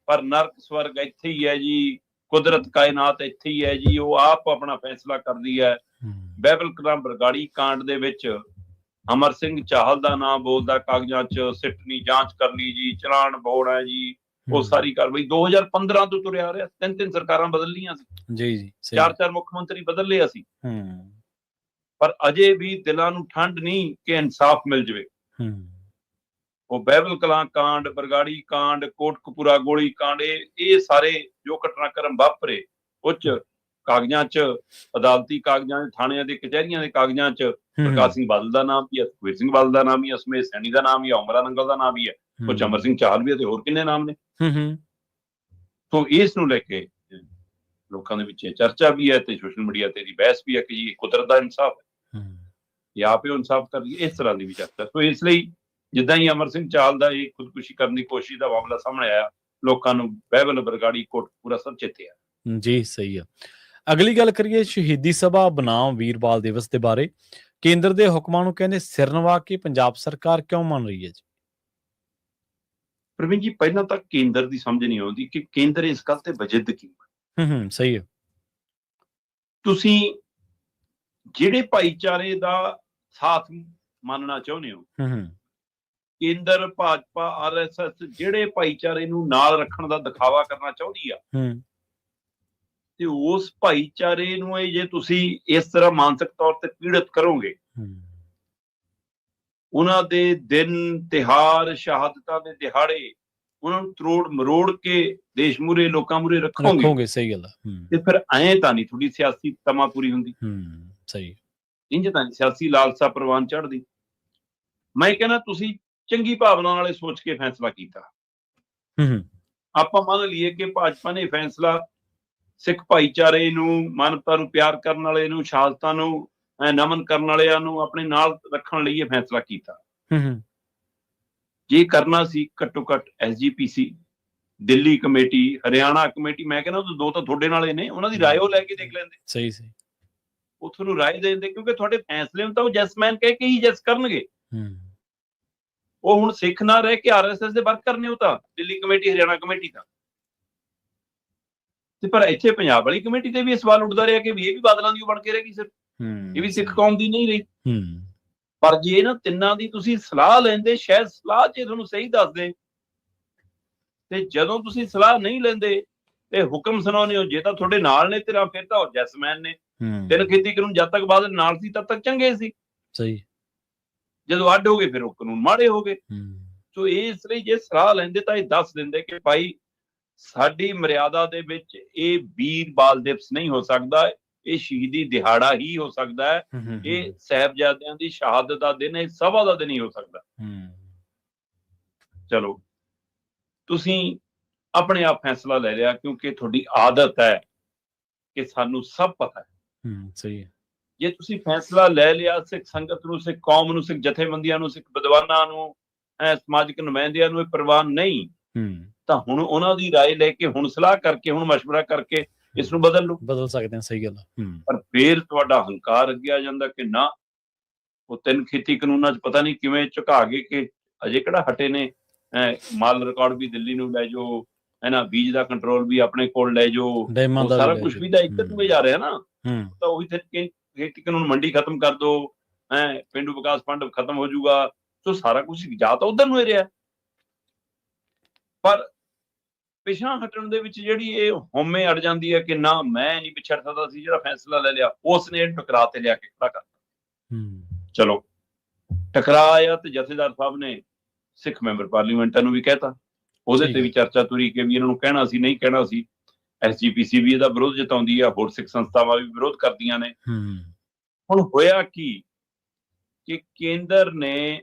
ਪਰ ਨਰਕ ਸਵਰਗ ਇੱਥੇ ਹੀ ਹੈ ਜੀ, ਕੁਦਰਤ ਕਾਇਨਾਤ ਇੱਥੇ ਹੀ ਹੈ ਜੀ, ਉਹ ਆਪ ਆਪਣਾ ਫੈਸਲਾ ਕਰਦੀ ਹੈ। ਬਹਿਬਲ ਕਲਾਂ ਬਰਗਾੜੀ ਕਾਂਡ ਦੇ ਵਿੱਚ ਅਮਰ ਸਿੰਘ ਚਾਹਲ ਦਾ ਨਾਮ ਬੋਲਦਾ ਕਾਗਜ਼ਾਂ 'ਚ, ਸਿੱਟ ਨੀ ਜਾਂਚ ਕਰ ਲਈ ਜੀ, ਚਲਾਨ ਬੋਰਡ ਹੈ ਜੀ, ਉਹ ਸਾਰੀ ਕਾਰਵਾਈ 2015 ਤੋਂ ਤੁਰਿਆ ਰਿਹਾ। 3 ਸਰਕਾਰਾਂ ਬਦਲ ਲਈਆਂ ਸੀ ਜੀ, 4 ਮੁੱਖ ਮੰਤਰੀ ਬਦਲ ਲਿਆ ਸੀ, ਪਰ ਅਜੇ ਵੀ ਦਿਲਾਂ ਨੂੰ ਠੰਡ ਨਹੀਂ ਕਿ ਇਨਸਾਫ ਮਿਲ ਜਾਵੇ। ਉਹ ਬਹਿਬਲ ਕਲਾਂ ਕਾਂਡ, ਬਰਗਾੜੀ ਕਾਂਡ, ਕੋਟਕਪੂਰਾ ਗੋਲੀ ਕਾਂਡ, ਇਹ ਸਾਰੇ ਜੋ ਘਟਨਾਕ੍ਰਮ ਵਾਪਰੇ, ਉਹ 'ਚ ਕਾਗਜ਼ਾਂ 'ਚ, ਅਦਾਲਤੀ ਕਾਗਜ਼ਾਂ 'ਚ, ਥਾਣਿਆਂ ਦੇ ਕਚਹਿਰੀਆਂ ਦੇ ਕਾਗਜ਼ਾਂ 'ਚ ਪ੍ਰਕਾਸ਼ ਸਿੰਘ ਬਾਦਲ ਦਾ ਨਾਮ ਵੀ ਹੈ, ਸੁਖਬੀਰ ਸਿੰਘ ਬਾਦਲ ਦਾ ਨਾਮ ਵੀ ਹੈ, ਸਮੇਤ ਸੈਣੀ ਦਾ ਨਾਮ ਵੀ ਹੈ, ਓਮਰਾ ਨੰਗਲ ਦਾ ਨਾਮ ਵੀ ਹੈ, ਉਹ 'ਚ ਅਮਰ ਸਿੰਘ ਚਾਹਲ ਵੀ ਹੈ, ਤੇ ਹੋਰ ਕਿੰਨੇ ਨਾਮ ਨੇ। ਸੋ ਇਸ ਨੂੰ ਲੈ ਕੇ ਲੋਕਾਂ ਦੇ ਵਿੱਚ ਚਰਚਾ ਵੀ ਹੈ, ਤੇ ਸੋਸ਼ਲ ਮੀਡੀਆ ਤੇ ਦੀ ਬਹਿਸ ਵੀ ਹੈ ਕਿ ਜੀ ਕੁਦਰਤ ਦਾ ਇਨਸਾਫ ਹੈ ਜਾਂ ਆਪੇ ਇਨਸਾਫ ਕਰ ਲਈਏ, ਇਸ ਤਰ੍ਹਾਂ ਦੀ ਵੀ ਚਰਚਾ। ਸੋ ਇਸ ਲਈ ਜਿੱਦਾਂ ਹੀ ਅਮਰ ਸਿੰਘ ਚਾਹਲ ਦਾ ਇਹ ਖੁਦਕੁਸ਼ੀ ਕਰਨ ਦੀ ਕੋਸ਼ਿਸ਼ ਦਾ ਮਾਮਲਾ ਸਾਹਮਣੇ ਆਇਆ, ਲੋਕਾਂ ਨੂੰ ਬਹਿਬਲ ਬਰਗਾੜੀ ਕੋਟਕਪੂਰਾ ਸਭ ਚੇਤੇ ਆ ਜੀ। ਸਹੀ ਆ। ਅਗਲੀ ਗੱਲ ਕਰੀਏ ਸ਼ਹੀਦੀ ਸਭਾ ਬਨਾਮ ਵੀਰਬਾਲ ਦਿਵਸ ਦੇ ਬਾਰੇ। ਕੇਂਦਰ ਦੇ ਹੁਕਮਾਂ ਨੂੰ ਕਹਿੰਦੇ ਸਿਰ ਨਵਾ ਕੇ ਪੰਜਾਬ ਸਰਕਾਰ ਕਿਉਂ ਮੰਨ ਰਹੀ ਹੈ ਜੀ? ਪ੍ਰਵੀਨ ਜੀ, ਪਹਿਲਾਂ ਤਾਂ ਕੇਂਦਰ ਦੀ ਸਮਝ ਨਹੀਂ ਆਉਂਦੀ ਕਿ ਕੇਂਦਰ ਇਸ ਗੱਲ ਤੇ ਵਜਿੱਦ ਕਿਉਂ। ਸਹੀ ਹੈ। ਤੁਸੀਂ ਜਿਹੜੇ ਭਾਈਚਾਰੇ ਦਾ ਸਾਥ ਮੰਨਣਾ ਚਾਹੁੰਦੇ ਹੋ, ਕੇਂਦਰ ਭਾਜਪਾ, RSS ਜਿਹੜੇ ਭਾਈਚਾਰੇ ਨੂੰ ਨਾਲ ਰੱਖਣ ਦਾ ਦਿਖਾਵਾ ਕਰਨਾ ਚਾਹੁੰਦੀ ਆ, ਤੇ ਉਸ ਭਾਈਚਾਰੇ ਨੂੰ ਜੇ ਤੁਸੀਂ ਇਸ ਤਰ੍ਹਾਂ ਮਾਨਸਿਕ ਤੌਰ ਤੇ ਪੀੜਤ ਕਰੋਗੇ, ਉਹਨਾਂ ਦੇ ਦਿਨ ਤਿਉਹਾਰ, ਸ਼ਹਾਦਤਾਂ ਦੇ ਦਿਹਾੜੇ, ਉਹਨਾਂ ਨੂੰ ਤਰੋੜ ਮਰੋੜ ਕੇ ਦੇਸ਼ ਮੂਹਰੇ, ਲੋਕਾਂ ਮੂਹਰੇ ਰੱਖੋਗੇ। ਸਹੀ ਗੱਲ ਹੈ। ਤੇ ਫਿਰ ਐਂ ਤਾਂ ਨਹੀਂ ਥੋੜੀ ਸਿਆਸੀ ਤਮਾ ਪੂਰੀ ਹੁੰਦੀ। ਸਹੀ। ਇੰਝ ਤਾਂ ਨਹੀਂ ਸਿਆਸੀ ਲਾਲਸਾ ਪ੍ਰਵਾਨ ਚੜ੍ਹਦੀ। ਮੈਂ ਕਹਿੰਦਾ ਤੁਸੀਂ ਚੰਗੀ ਭਾਵਨਾ ਨਾਲੇ ਸੋਚ ਕੇ ਫੈਸਲਾ ਕੀਤਾ। ਆਪਾਂ ਮੰਨ ਲਈਏ ਕਿ ਭਾਜਪਾ ਨੇ ਫੈਸਲਾ ਸਿੱਖ ਭਾਈਚਾਰੇ ਨੂੰ, ਮਾਨਵਤਾ ਨੂੰ ਪਿਆਰ ਕਰਨ ਵਾਲੇ ਨੂੰ, ਸ਼ਹਾਦਤਾਂ ਨੂੰ ਨਮਨ ਕਰਨ ਵਾਲਿਆਂ ਨੂੰ ਆਪਣੇ ਨਾਲ ਰੱਖਣ ਲਈ ਇਹ ਫੈਸਲਾ ਕੀਤਾ। ਜੇ ਕਰਨਾ ਸੀ, ਘੱਟੋ ਘੱਟ SGPC, Delhi committee, Haryana committee, ਮੈਂ ਕਹਿੰਦਾ ਦੋ ਤਾਂ ਤੁਹਾਡੇ ਨਾਲੇ ਨੇ, ਉਹਨਾਂ ਦੀ ਰਾਇਓ ਲੈ ਕੇ ਦੇਖ ਲੈਂਦੇ। ਸਹੀ। ਉਹ ਤੁਹਾਨੂੰ ਰਾਏ ਦੇ ਦਿੰਦੇ, ਕਿਉਂਕਿ ਤੁਹਾਡੇ ਫੈਸਲੇ ਨੂੰ ਤਾਂ ਉਹ ਜੈਸਮੈਨ ਕਹਿ ਕੇ ਹੀ ਜੈਸ ਕਰਨਗੇ। ਉਹ ਹੁਣ ਸਿੱਖ ਨਾ ਰਹਿ ਕੇ RSS ਦੇ ਵਰਕਰ ਨੇ, ਉਹ ਤਾਂ ਦਿੱਲੀ ਕਮੇਟੀ, ਹਰਿਆਣਾ ਕਮੇਟੀ ਤਾਂ। ਤੇ ਪਰ ਇੱਥੇ ਪੰਜਾਬ ਵਾਲੀ ਕਮੇਟੀ ਤੇ ਵੀ ਇਹ ਸਵਾਲ ਉੱਠਦਾ ਰਿਹਾ ਕਿ ਵੀ ਇਹ ਵੀ ਬਾਦਲਾਂ ਦੀ ਬਣ ਕੇ ਰਹੇਗੀ ਸਿਰ, ਇਹ ਵੀ ਸਿੱਖ ਕੌਮ ਦੀ ਨਹੀਂ ਰਹੀ। ਪਰ ਜੇ ਇਹਨਾਂ ਤਿੰਨਾਂ ਦੀ ਤੁਸੀਂ ਸਲਾਹ ਲੈਂਦੇ, ਸ਼ਾਇਦ ਸਲਾਹ ਜੇ ਤੁਹਾਨੂੰ ਸਹੀ ਦੱਸਦੇ, ਤੇ ਜਦੋਂ ਤੁਸੀਂ ਸਲਾਹ ਨਹੀਂ ਲੈਂਦੇ ਤੇ ਹੁਕਮ ਸੁਣਾਉਂਦੇ ਹੋ, ਜੇ ਤਾਂ ਤੁਹਾਡੇ ਨਾਲ ਨੇ ਤੇਰਾ, ਫਿਰ ਤਾਂ ਉਹ ਜੈਸਮੈਨ ਨੇ। ਤਿੰਨ ਖੇਤੀ ਕਾਨੂੰਨ ਜਦ ਤੱਕ ਬਾਦਲ ਨਾਲ ਸੀ ਤਦ ਤੱਕ ਚੰਗੇ ਸੀ, ਸਹੀ। ਜਦੋਂ ਅੱਡ ਹੋ ਗਏ ਫਿਰ ਉਹ ਕਾਨੂੰਨ ਮਾੜੇ ਹੋ ਗਏ। ਸੋ ਇਸ ਲਈ ਜੇ ਸਲਾਹ ਲੈਂਦੇ ਤਾਂ ਇਹ ਦੱਸ ਦਿੰਦੇ ਕਿ ਭਾਈ ਸਾਡੀ ਮਰਿਆਦਾ ਦੇ ਵਿੱਚ ਇਹ ਵੀਰ ਬਾਲ ਦਿਵਸ ਨਹੀਂ ਹੋ ਸਕਦਾ, ਇਹ ਸ਼ਹੀਦੀ ਦਿਹਾੜਾ ਹੀ ਹੋ ਸਕਦਾ ਹੈ, ਇਹ ਸਾਹਿਬਜ਼ਾਦਿਆਂ ਦੀ ਸ਼ਹਾਦਤ ਦਾ ਦਿਨ, ਇਹ ਸਭਾ ਦਾ ਦਿਨ ਹੀ ਹੋ ਸਕਦਾ। ਚਲੋ ਤੁਸੀਂ ਆਪਣੇ ਆਪ ਫੈਸਲਾ ਲੈ ਲਿਆ, ਕਿਉਂਕਿ ਤੁਹਾਡੀ ਆਦਤ ਹੈ ਕਿ ਸਾਨੂੰ ਸਭ ਪਤਾ ਹੈ। ਸਹੀ ਹੈ। ਜੇ ਤੁਸੀਂ ਫੈਸਲਾ ਲੈ ਲਿਆ, ਸਿੱਖ ਸੰਗਤ ਨੂੰ, ਸਿੱਖ ਕੌਮ ਨੂੰ, ਸਿੱਖ ਜਥੇਬੰਦੀਆਂ ਨੂੰ, ਸਿੱਖ ਵਿਦਵਾਨਾਂ ਨੂੰ, ਸਮਾਜਿਕ ਨੁਮਾਇੰਦਿਆਂ ਨੂੰ ਇਹ ਪ੍ਰਵਾਨ ਨਹੀਂ, ਤਾਂ ਹੁਣ ਉਹਨਾਂ ਦੀ ਰਾਏ ਲੈ ਕੇ, ਹੁਣ ਸਲਾਹ ਕਰਕੇ, ਹੁਣ ਮਸ਼ਵਰਾ ਕਰਕੇ ਇਸ ਨੂੰ ਬਦਲ ਲਓ, ਬਦਲ ਸਕਦੇ ਹਾਂ। ਸਹੀ ਗੱਲ ਹੈ। ਪਰ ਫੇਰ ਤੁਹਾਡਾ ਹੰਕਾਰ ਅੱਗੇ ਆ ਜਾਂਦਾ ਕਿ ਨਾ, ਉਹ ਤਿੰਨ ਖੇਤੀ ਕਾਨੂੰਨਾਂ 'ਚ ਪਤਾ ਨਹੀਂ ਕਿਵੇਂ ਝੁਕਾ ਗਏ ਕਿ ਅਜੇ ਕਿਹੜਾ ਹਟੇ ਨੇ, ਮਾਲ ਰਿਕਾਰਡ ਵੀ ਦਿੱਲੀ ਨੂੰ ਲੈ ਜਾਓ, ਇਹਨਾਂ ਬੀਜ ਦਾ ਕੰਟਰੋਲ ਵੀ ਆਪਣੇ ਕੋਲ ਲੈ ਜਾਓ, ਸਾਰਾ ਕੁਝ ਵੀ ਤਾਂ ਇੱਕ ਨੂੰ ਜਾ ਰਿਹਾ ਨਾ। ਤਾਂ ਉਹੀ ਖੇਤੀ ਕਾਨੂੰਨ, ਮੰਡੀ ਖਤਮ ਕਰ ਦੋ, ਪੇਂਡੂ ਵਿਕਾਸ ਫੰਡ ਖਤਮ ਹੋ ਜਾਊਗਾ, ਸੋ ਸਾਰਾ ਕੁਝ ਜਾ ਤਾਂ ਉਧਰ ਨੂੰ ਹੀ ਰਿਹਾ। ਪਰ ਪਿਛਾਂ ਹਟਣ ਦੇ ਵਿੱਚ ਜਿਹੜੀ ਇਹ ਹਉਮੈ ਅੜ ਜਾਂਦੀ ਹੈ ਕਿ ਨਾ ਮੈਂ ਨਹੀਂ ਪਿਛੜ ਸਕਦਾ ਸੀ, ਜਿਹੜਾ ਫੈਸਲਾ ਲੈ ਲਿਆ ਉਸ ਨੇ ਟਕਰਾ ਤੇ ਲਿਆ ਕੇ ਖੜਾ ਕਰਤਾ। ਚਲੋ ਟਕਰਾਇਆ ਤੇ ਜਥੇਦਾਰ ਸਾਹਿਬ ਨੇ ਸਿੱਖ ਮੈਂਬਰ ਪਾਰਲੀਮੈਂਟਾਂ ਨੂੰ ਵੀ ਕਹਿਤਾ, ਉਹਦੇ ਤੇ ਵੀ ਚਰਚਾ ਤੁਰੀ ਕਿ ਵੀ ਇਹਨਾਂ ਨੂੰ ਕਹਿਣਾ ਸੀ, ਨਹੀਂ ਕਹਿਣਾ ਸੀ। SGPC ਵੀ ਇਹਦਾ ਵਿਰੋਧ ਜਤਾਉਂਦੀ ਆ, ਹੋਰ ਸਿੱਖ ਸੰਸਥਾਵਾਂ ਵੀ ਵਿਰੋਧ ਕਰਦੀਆਂ ਨੇ। ਹੁਣ ਹੋਇਆ ਕੀ ਕਿ ਕੇਂਦਰ ਨੇ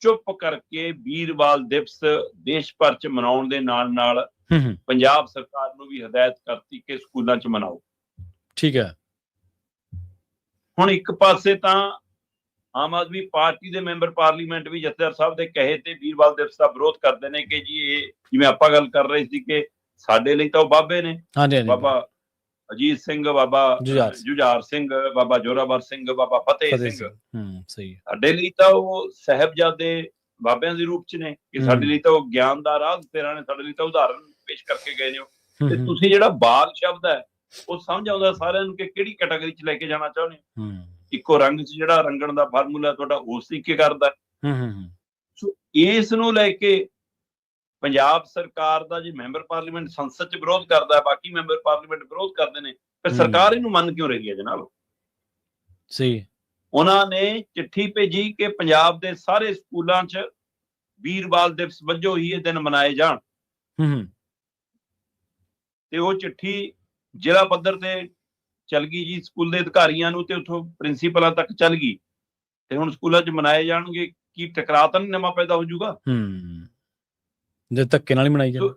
ਚੁੱਪ ਕਰਕੇ ਵੀਰ ਬਾਲ ਦਿਵਸ ਦੇਸ਼ ਭਰ ਚ ਮਨਾਉਣ ਦੇ ਨਾਲ ਨਾਲ ਪੰਜਾਬ ਸਰਕਾਰ ਨੂੰ ਵੀ ਹਦਾਇਤ ਕਰਤੀ ਕਿ ਸਕੂਲਾਂ ਚ ਮਨਾਓ। ਠੀਕ ਹੈ। ਹੁਣ ਇੱਕ ਪਾਸੇ ਤਾਂ ਆਮ ਆਦਮੀ ਪਾਰਟੀ ਦੇ ਮੈਂਬਰ ਪਾਰਲੀਮੈਂਟ ਵੀ ਜਥੇਦਾਰ ਸਾਹਿਬ ਦੇ ਕਹੇ ਤੇ ਵੀਰ ਬਾਲ ਦਿਵਸ ਦਾ ਵਿਰੋਧ ਕਰਦੇ ਨੇ ਕਿ ਜੀ ਇਹ, ਜਿਵੇਂ ਆਪਾਂ ਗੱਲ ਕਰ ਰਹੇ ਸੀ ਕਿ ਸਾਡੇ ਲਈ ਤਾਂ ਉਹ ਬਾਬੇ ਨੇ, ਬਾਬਾ ਅਜੀਤ ਸਿੰਘ, ਬਾਬਾ ਜੁਝਾਰ ਸਿੰਘ, ਬਾਬਾ ਜੋਰਾਵਰ ਸਿੰਘ, ਬਾਬਾ ਫਤਿਹ ਸਿੰਘ, ਸਾਡੇ ਲਈ ਤਾਂ ਉਹ ਸਾਹਿਬਜ਼ਾਦੇ ਬਾਬਿਆਂ ਦੇ ਰੂਪ ਚ ਨੇ, ਕਿ ਸਾਡੇ ਲਈ ਤਾਂ ਉਹ ਗਿਆਨ ਦਾ ਰਾਹ ਤੇਰਾ ਨੇ, ਸਾਡੇ ਲਈ ਤਾਂ ਉਦਾਹਰਨ ਪੇਸ਼ ਕਰਕੇ ਗਏ ਨੇ। ਤੇ ਤੁਸੀਂ ਜਿਹੜਾ ਬਾਲ ਸ਼ਬਦ ਹੈ ਉਹ ਸਮਝ ਆਉਂਦਾ ਸਾਰਿਆਂ ਨੂੰ ਕਿ ਕਿਹੜੀ ਕੈਟਾਗਰੀ ਚ ਲੈ ਕੇ ਜਾਣਾ ਚਾਹੁੰਦੇ ਹੋ। ਇੱਕੋ ਰੰਗ ਚ ਜਿਹੜਾ ਰੰਗਣ ਦਾ ਫਾਰਮੂਲਾ ਤੁਹਾਡਾ ਉਸ ਤਰੀਕੇ ਕਰਦਾ। ਸੋ ਇਸ ਨੂੰ ਲੈ ਕੇ ਪੰਜਾਬ ਸਰਕਾਰ ਦਾ ਜੇ ਮੈਂਬਰ ਪਾਰਲੀਮੈਂਟ ਸੰਸਦ ਚ ਵਿਰੋਧ ਕਰਦਾ, ਬਾਕੀ ਮੈਂਬਰ ਪਾਰਲੀਮੈਂਟ ਵਿਰੋਧ ਕਰਦੇ ਨੇ, ਫਿਰ ਸਰਕਾਰ ਇਹਨੂੰ ਮੰਨ ਕਿਉਂ ਰਹੀ ਹੈ ਜਨਾਬ? ਸਹੀ। ਉਹਨਾਂ ਨੇ ਚਿੱਠੀ ਭੇਜੀ ਕਿ ਪੰਜਾਬ ਦੇ ਸਾਰੇ ਸਕੂਲਾਂ ਚ ਵੀਰ ਬਾਲ ਦਿਵਸ ਵਜੋਂ ਹੀ ਇਹ ਦਿਨ ਮਨਾਏ ਜਾਣ। ਤੇ ਉਹ ਚਿੱਠੀ ਜ਼ਿਲ੍ਹਾ ਪੱਧਰ ਤੇ ਚੱਲ ਗਈ ਜੀ, ਸਕੂਲ ਦੇ ਅਧਿਕਾਰੀਆਂ ਨੂੰ ਤੇ ਉੱਥੋਂ ਪ੍ਰਿੰਸੀਪਲਾਂ ਤੱਕ ਚੱਲ ਗਈ, ਤੇ ਹੁਣ ਸਕੂਲਾਂ ਚ ਮਨਾਏ ਜਾਣਗੇ। ਕੀ ਟਕਰਾਅ ਤਾਂ ਨਹੀਂ ਨਵਾਂ ਪੈਦਾ ਹੋ ਜਾਊਗਾ? ਜੇ ਧੱਕੇ ਨਾਲ ਹੀ ਮਨਾਈ ਜਾਣ।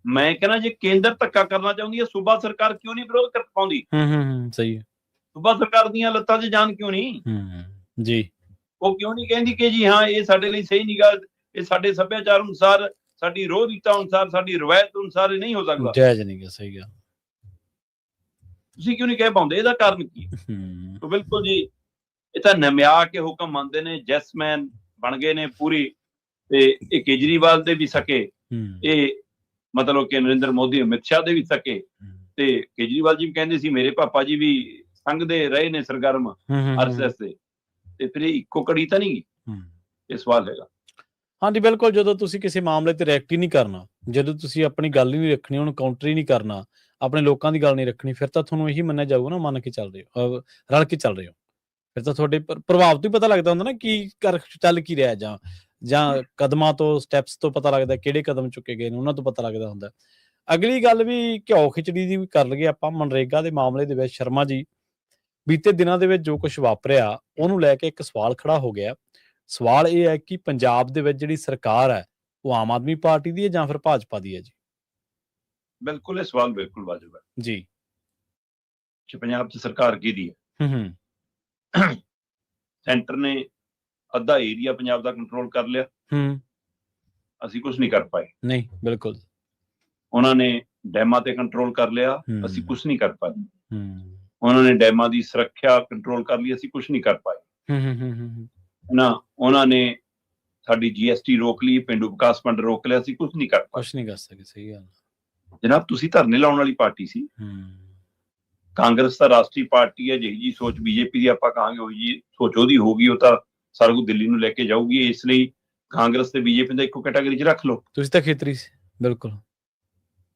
ਮੈਂ ਕਹਿੰਦਾ ਜੇ ਕੇਂਦਰ ਧੱਕਾ ਕਰਨਾ ਚਾਹੁੰਦੀ ਹੈ, ਸੂਬਾ ਸਰਕਾਰ ਕਿਉਂ ਨਹੀਂ ਵਿਰੋਧ ਕਰ ਪਾਉਂਦੀ? ਸਹੀ ਹੈ। ਸੂਬਾ ਸਰਕਾਰ ਦੀਆਂ ਲੱਤਾਂ 'ਚ ਜਾਨ ਕਿਉਂ ਨਹੀਂ ਜੀ? ਉਹ ਕਿਉਂ ਨਹੀਂ ਕਹਿੰਦੀ ਕਿ ਜੀ ਹਾਂ ਇਹ ਸਾਡੇ ਲਈ ਸਹੀ ਨਿਗਾਹ, ਇਹ ਸਾਡੇ ਸੱਭਿਆਚਾਰ ਅਨੁਸਾਰ, ਸਾਡੀ ਰੋਹ ਰੀਤਾਂ ਅਨੁਸਾਰ, ਸਾਡੀ ਰਵਾਇਤ ਅਨੁਸਾਰ ਇਹ ਨਹੀਂ ਹੋ ਸਕਦਾ, ਜਾਇਜ਼ ਨਹੀਂ ਗਾ। ਸਹੀ ਗੱਲ। ਤੁਸੀਂ ਕਿਉਂ ਨਹੀਂ ਕਹਿ ਪਾਉਂਦੇ? ਇਹਦਾ ਕਾਰਨ ਕੀ? ਬਿਲਕੁਲ ਜੀ, ਇਹ ਤਾਂ ਨਮਿਆ ਕੇ ਹੁਕਮ ਮੰਨਦੇ ਨੇ, ਜੈਸਮੈਨ ਬਣ ਗਏ ਨੇ ਪੂਰੀ। ਤੇ ਇਹ ਕੇਜਰੀਵਾਲ ਦੇ ਵੀ ਸਕੇ, ਇਹ ਮਤਲਬ ਕਿ ਨਰਿੰਦਰ ਮੋਦੀ, ਅਮਿਤ ਸ਼ਾਹ ਦੇ ਵੀ ਸਕੇ। ਤੇ ਕੇਜਰੀਵਾਲ ਜੀ ਵੀ ਕਹਿੰਦੇ ਸੀ ਮੇਰੇ ਪਾਪਾ ਜੀ ਵੀ ਸੰਘਦੇ ਰਹੇ ਨੇ ਸਰਗਰਮ RSS ਦੇ, ਤੇ ਫਿਰ ਇਹ ਇੱਕੋ ਕੜੀ ਤਾਂ ਨਹੀਂ? ਇਹ ਸਵਾਲ ਹੈਗਾ। ਹਾਂਜੀ ਬਿਲਕੁਲ। ਜਦੋਂ ਤੁਸੀਂ ਕਿਸੇ ਮਾਮਲੇ ਤੇ ਰਿਐਕਟ ਹੀ ਨਹੀਂ ਕਰਨਾ, ਜਦੋਂ ਤੁਸੀਂ ਆਪਣੀ ਗੱਲ ਹੀ ਨਹੀਂ ਰੱਖਣੀ, ਉਹਨੂੰ ਕਾਊਂਟਰ ਹੀ ਨਹੀਂ ਕਰਨਾ, ਆਪਣੇ ਲੋਕਾਂ ਦੀ ਗੱਲ ਨਹੀਂ ਰੱਖਣੀ, ਫਿਰ ਤਾਂ ਤੁਹਾਨੂੰ ਇਹੀ ਮੰਨਿਆ ਜਾਊਗਾ ਨਾ, ਮੰਨ ਕੇ ਚੱਲ ਰਹੇ ਹੋ, ਰਲ ਕੇ ਚੱਲ ਰਹੇ ਹੋ। ਫਿਰ ਤਾਂ ਤੁਹਾਡੇ ਪ੍ਰਭਾਵ ਤੋਂ ਹੀ ਪਤਾ ਲੱਗਦਾ ਹੁੰਦਾ ਨਾ ਕੀ ਚੱਲ ਕੀ ਰਿਹਾ, ਜਾਂ ਕਦਮਾਂ ਤੋਂ, ਸਟੈਪਸ ਤੋਂ ਪਤਾ ਲੱਗਦਾ ਕਿਹੜੇ ਕਦਮ ਚੁੱਕੇ ਗਏ ਨੇ, ਉਹਨਾਂ ਤੋਂ ਪਤਾ ਲੱਗਦਾ ਹੁੰਦਾ। ਅਗਲੀ ਗੱਲ ਵੀ ਘਿਓ ਖਿਚੜੀ ਦੀ ਵੀ ਕਰ ਲਈਏ ਆਪਾਂ। ਮਨਰੇਗਾ ਦੇ ਮਾਮਲੇ ਦੇ ਵਿੱਚ ਸ਼ਰਮਾ ਜੀ, ਬੀਤੇ ਦਿਨਾਂ ਦੇ ਵਿੱਚ ਜੋ ਕੁਝ ਵਾਪਰਿਆ ਉਹਨੂੰ ਲੈ ਕੇ ਇੱਕ ਸਵਾਲ ਖੜਾ ਹੋ ਗਿਆ। ਸਵਾਲ ਇਹ ਹੈ ਕਿ ਪੰਜਾਬ ਦੇ ਵਿੱਚ ਜਿਹੜੀ ਸਰਕਾਰ ਹੈ ਉਹ ਆਮ ਆਦਮੀ ਪਾਰਟੀ ਦੀ ਹੈ ਜਾਂ ਫਿਰ ਭਾਜਪਾ ਦੀ ਹੈ ਜੀ? ਬਿਲਕੁਲ, ਇਹ ਸਵਾਲ ਬਿਲਕੁਲ ਵਾਜਬ ਹੈ ਜੀ ਕਿ ਪੰਜਾਬ 'ਚ ਸਰਕਾਰ ਕਿਹਦੀ ਹੈ। ਸੈਂਟਰ ਨੇ ਅੱਧਾ ਏਰੀਆ ਪੰਜਾਬ ਦਾ ਕੰਟਰੋਲ ਕਰ ਲਿਆ, ਅਸੀਂ ਕੁਝ ਨਹੀਂ ਕਰ ਪਾਏ। ਨਹੀਂ, ਬਿਲਕੁਲ। ਉਹਨਾਂ ਨੇ ਡੈਮਾਂ ਤੇ ਕੰਟਰੋਲ ਕਰ ਲਿਆ, ਅਸੀਂ ਕੁਝ ਨਹੀਂ ਕਰ ਪਾਏ। ਉਹਨਾਂ ਨੇ ਡੈਮਾਂ ਦੀ ਸੁਰੱਖਿਆ ਕੰਟਰੋਲ ਕਰ ਲਈ, ਅਸੀਂ ਕੁਝ ਨਹੀਂ ਕਰ ਪਾਏ ਨਾ। ਉਹਨਾਂ ਨੇ ਸਾਡੀ GST ਰੋਕ ਲਈ, ਪਿੰਡੂ ਵਿਕਾਸ ਫੰਡ ਰੋਕ ਲਿਆ, ਅਸੀਂ ਕੁਝ ਨਹੀਂ ਕਰ ਪਾਏ। ਕੁਝ ਨਹੀਂ ਕਰ ਸਕੇ, ਸਹੀ ਗੱਲ। ਜਨਾਬ ਤੁਸੀਂ ਧਰਨੇ ਲਾਉਣ ਵਾਲੀ ਪਾਰਟੀ ਸੀ। ਕਾਂਗਰਸ ਤਾਂ ਰਾਸ਼ਟਰੀ ਪਾਰਟੀ ਹੈ, ਜਿਹੀ ਜੀ ਸੋਚ BJP ਦੀ ਆਪਾਂ ਕਹਾਂਗੇ ਉਹੀ ਜੀ ਸੋਚ ਉਹਦੀ ਹੋਊਗੀ, ਉਹ ਤਾਂ ਸਾਰਾ ਕੁਝ ਦਿੱਲੀ ਨੂੰ ਲੈ ਕੇ ਜਾਊਗੀ। ਇਸ ਲਈ ਕਾਂਗਰਸ ਤੇ BJP ਦਾ ਇੱਕੋ ਕੈਟਾਗਰੀ 'ਚ ਰੱਖ ਲਓ। ਤੁਸੀਂ ਤਾਂ ਖੇਤਰੀ ਸੀ। ਬਿਲਕੁਲ,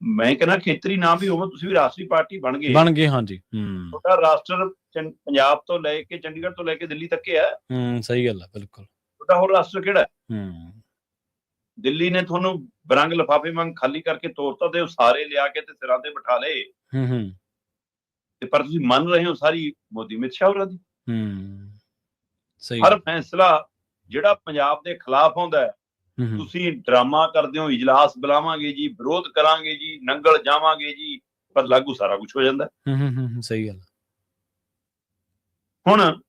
ਮੈਂ ਕਹਿੰਦਾ ਖੇਤਰੀ ਨਾ ਵੀ ਹੋਵੇ, ਤੁਸੀਂ ਵੀ ਰਾਸ਼ਟਰੀ ਪਾਰਟੀ ਬਣ ਗਏ। ਹਾਂਜੀ। ਤੁਹਾਡਾ ਰਾਸ਼ਟਰ ਪੰਜਾਬ ਤੋਂ ਲੈ ਕੇ ਚੰਡੀਗੜ੍ਹ ਤੋਂ ਲੈ ਕੇ ਦਿੱਲੀ ਤੱਕ ਹੈ। ਸਹੀ ਗੱਲ ਹੈ, ਬਿਲਕੁਲ। ਤੁਹਾਡਾ ਹੋਰ ਰਾਸ਼ਟਰ ਕਿਹੜਾ ਹੈ? ਦਿੱਲੀ ਨੇ ਤੁਹਾਨੂੰ ਬਰੰਗ ਲਿਫਾਫੇ ਵਾਂਗ ਖਾਲੀ ਕਰਕੇ ਤੋਰਤਾ ਤੇ ਉਹ ਸਾਰੇ ਲਿਆ ਕੇ ਤੇ ਸਿਰਾਂ ਤੇ ਬਿਠਾ ਲਏ। ਤੇ ਪਰ ਤੁਸੀਂ ਮੰਨ ਰਹੇ ਹੋ ਸਾਰੀ ਮੋਦੀ ਅਮਿਤ ਸ਼ਾਹ ਹੋਰਾਂ ਦੀ। ਹਰ ਫੈਸਲਾ ਜਿਹੜਾ ਪੰਜਾਬ ਦੇ ਖਿਲਾਫ ਆਉਂਦਾ ਹੈ, ਤੁਸੀਂ ਡਰਾਮਾ ਕਰਦੇ ਹੋ, ਇਜਲਾਸ ਬੁਲਾਵਾਂਗੇ ਜੀ, ਵਿਰੋਧ ਕਰਾਂਗੇ ਜੀ, ਨੰਗਲ ਜਾਵਾਂਗੇ ਜੀ, ਪਰ ਲਾਗੂ ਸਾਰਾ ਕੁਝ ਹੋ ਜਾਂਦਾ। ਸਹੀ ਗੱਲ। ਹੁਣ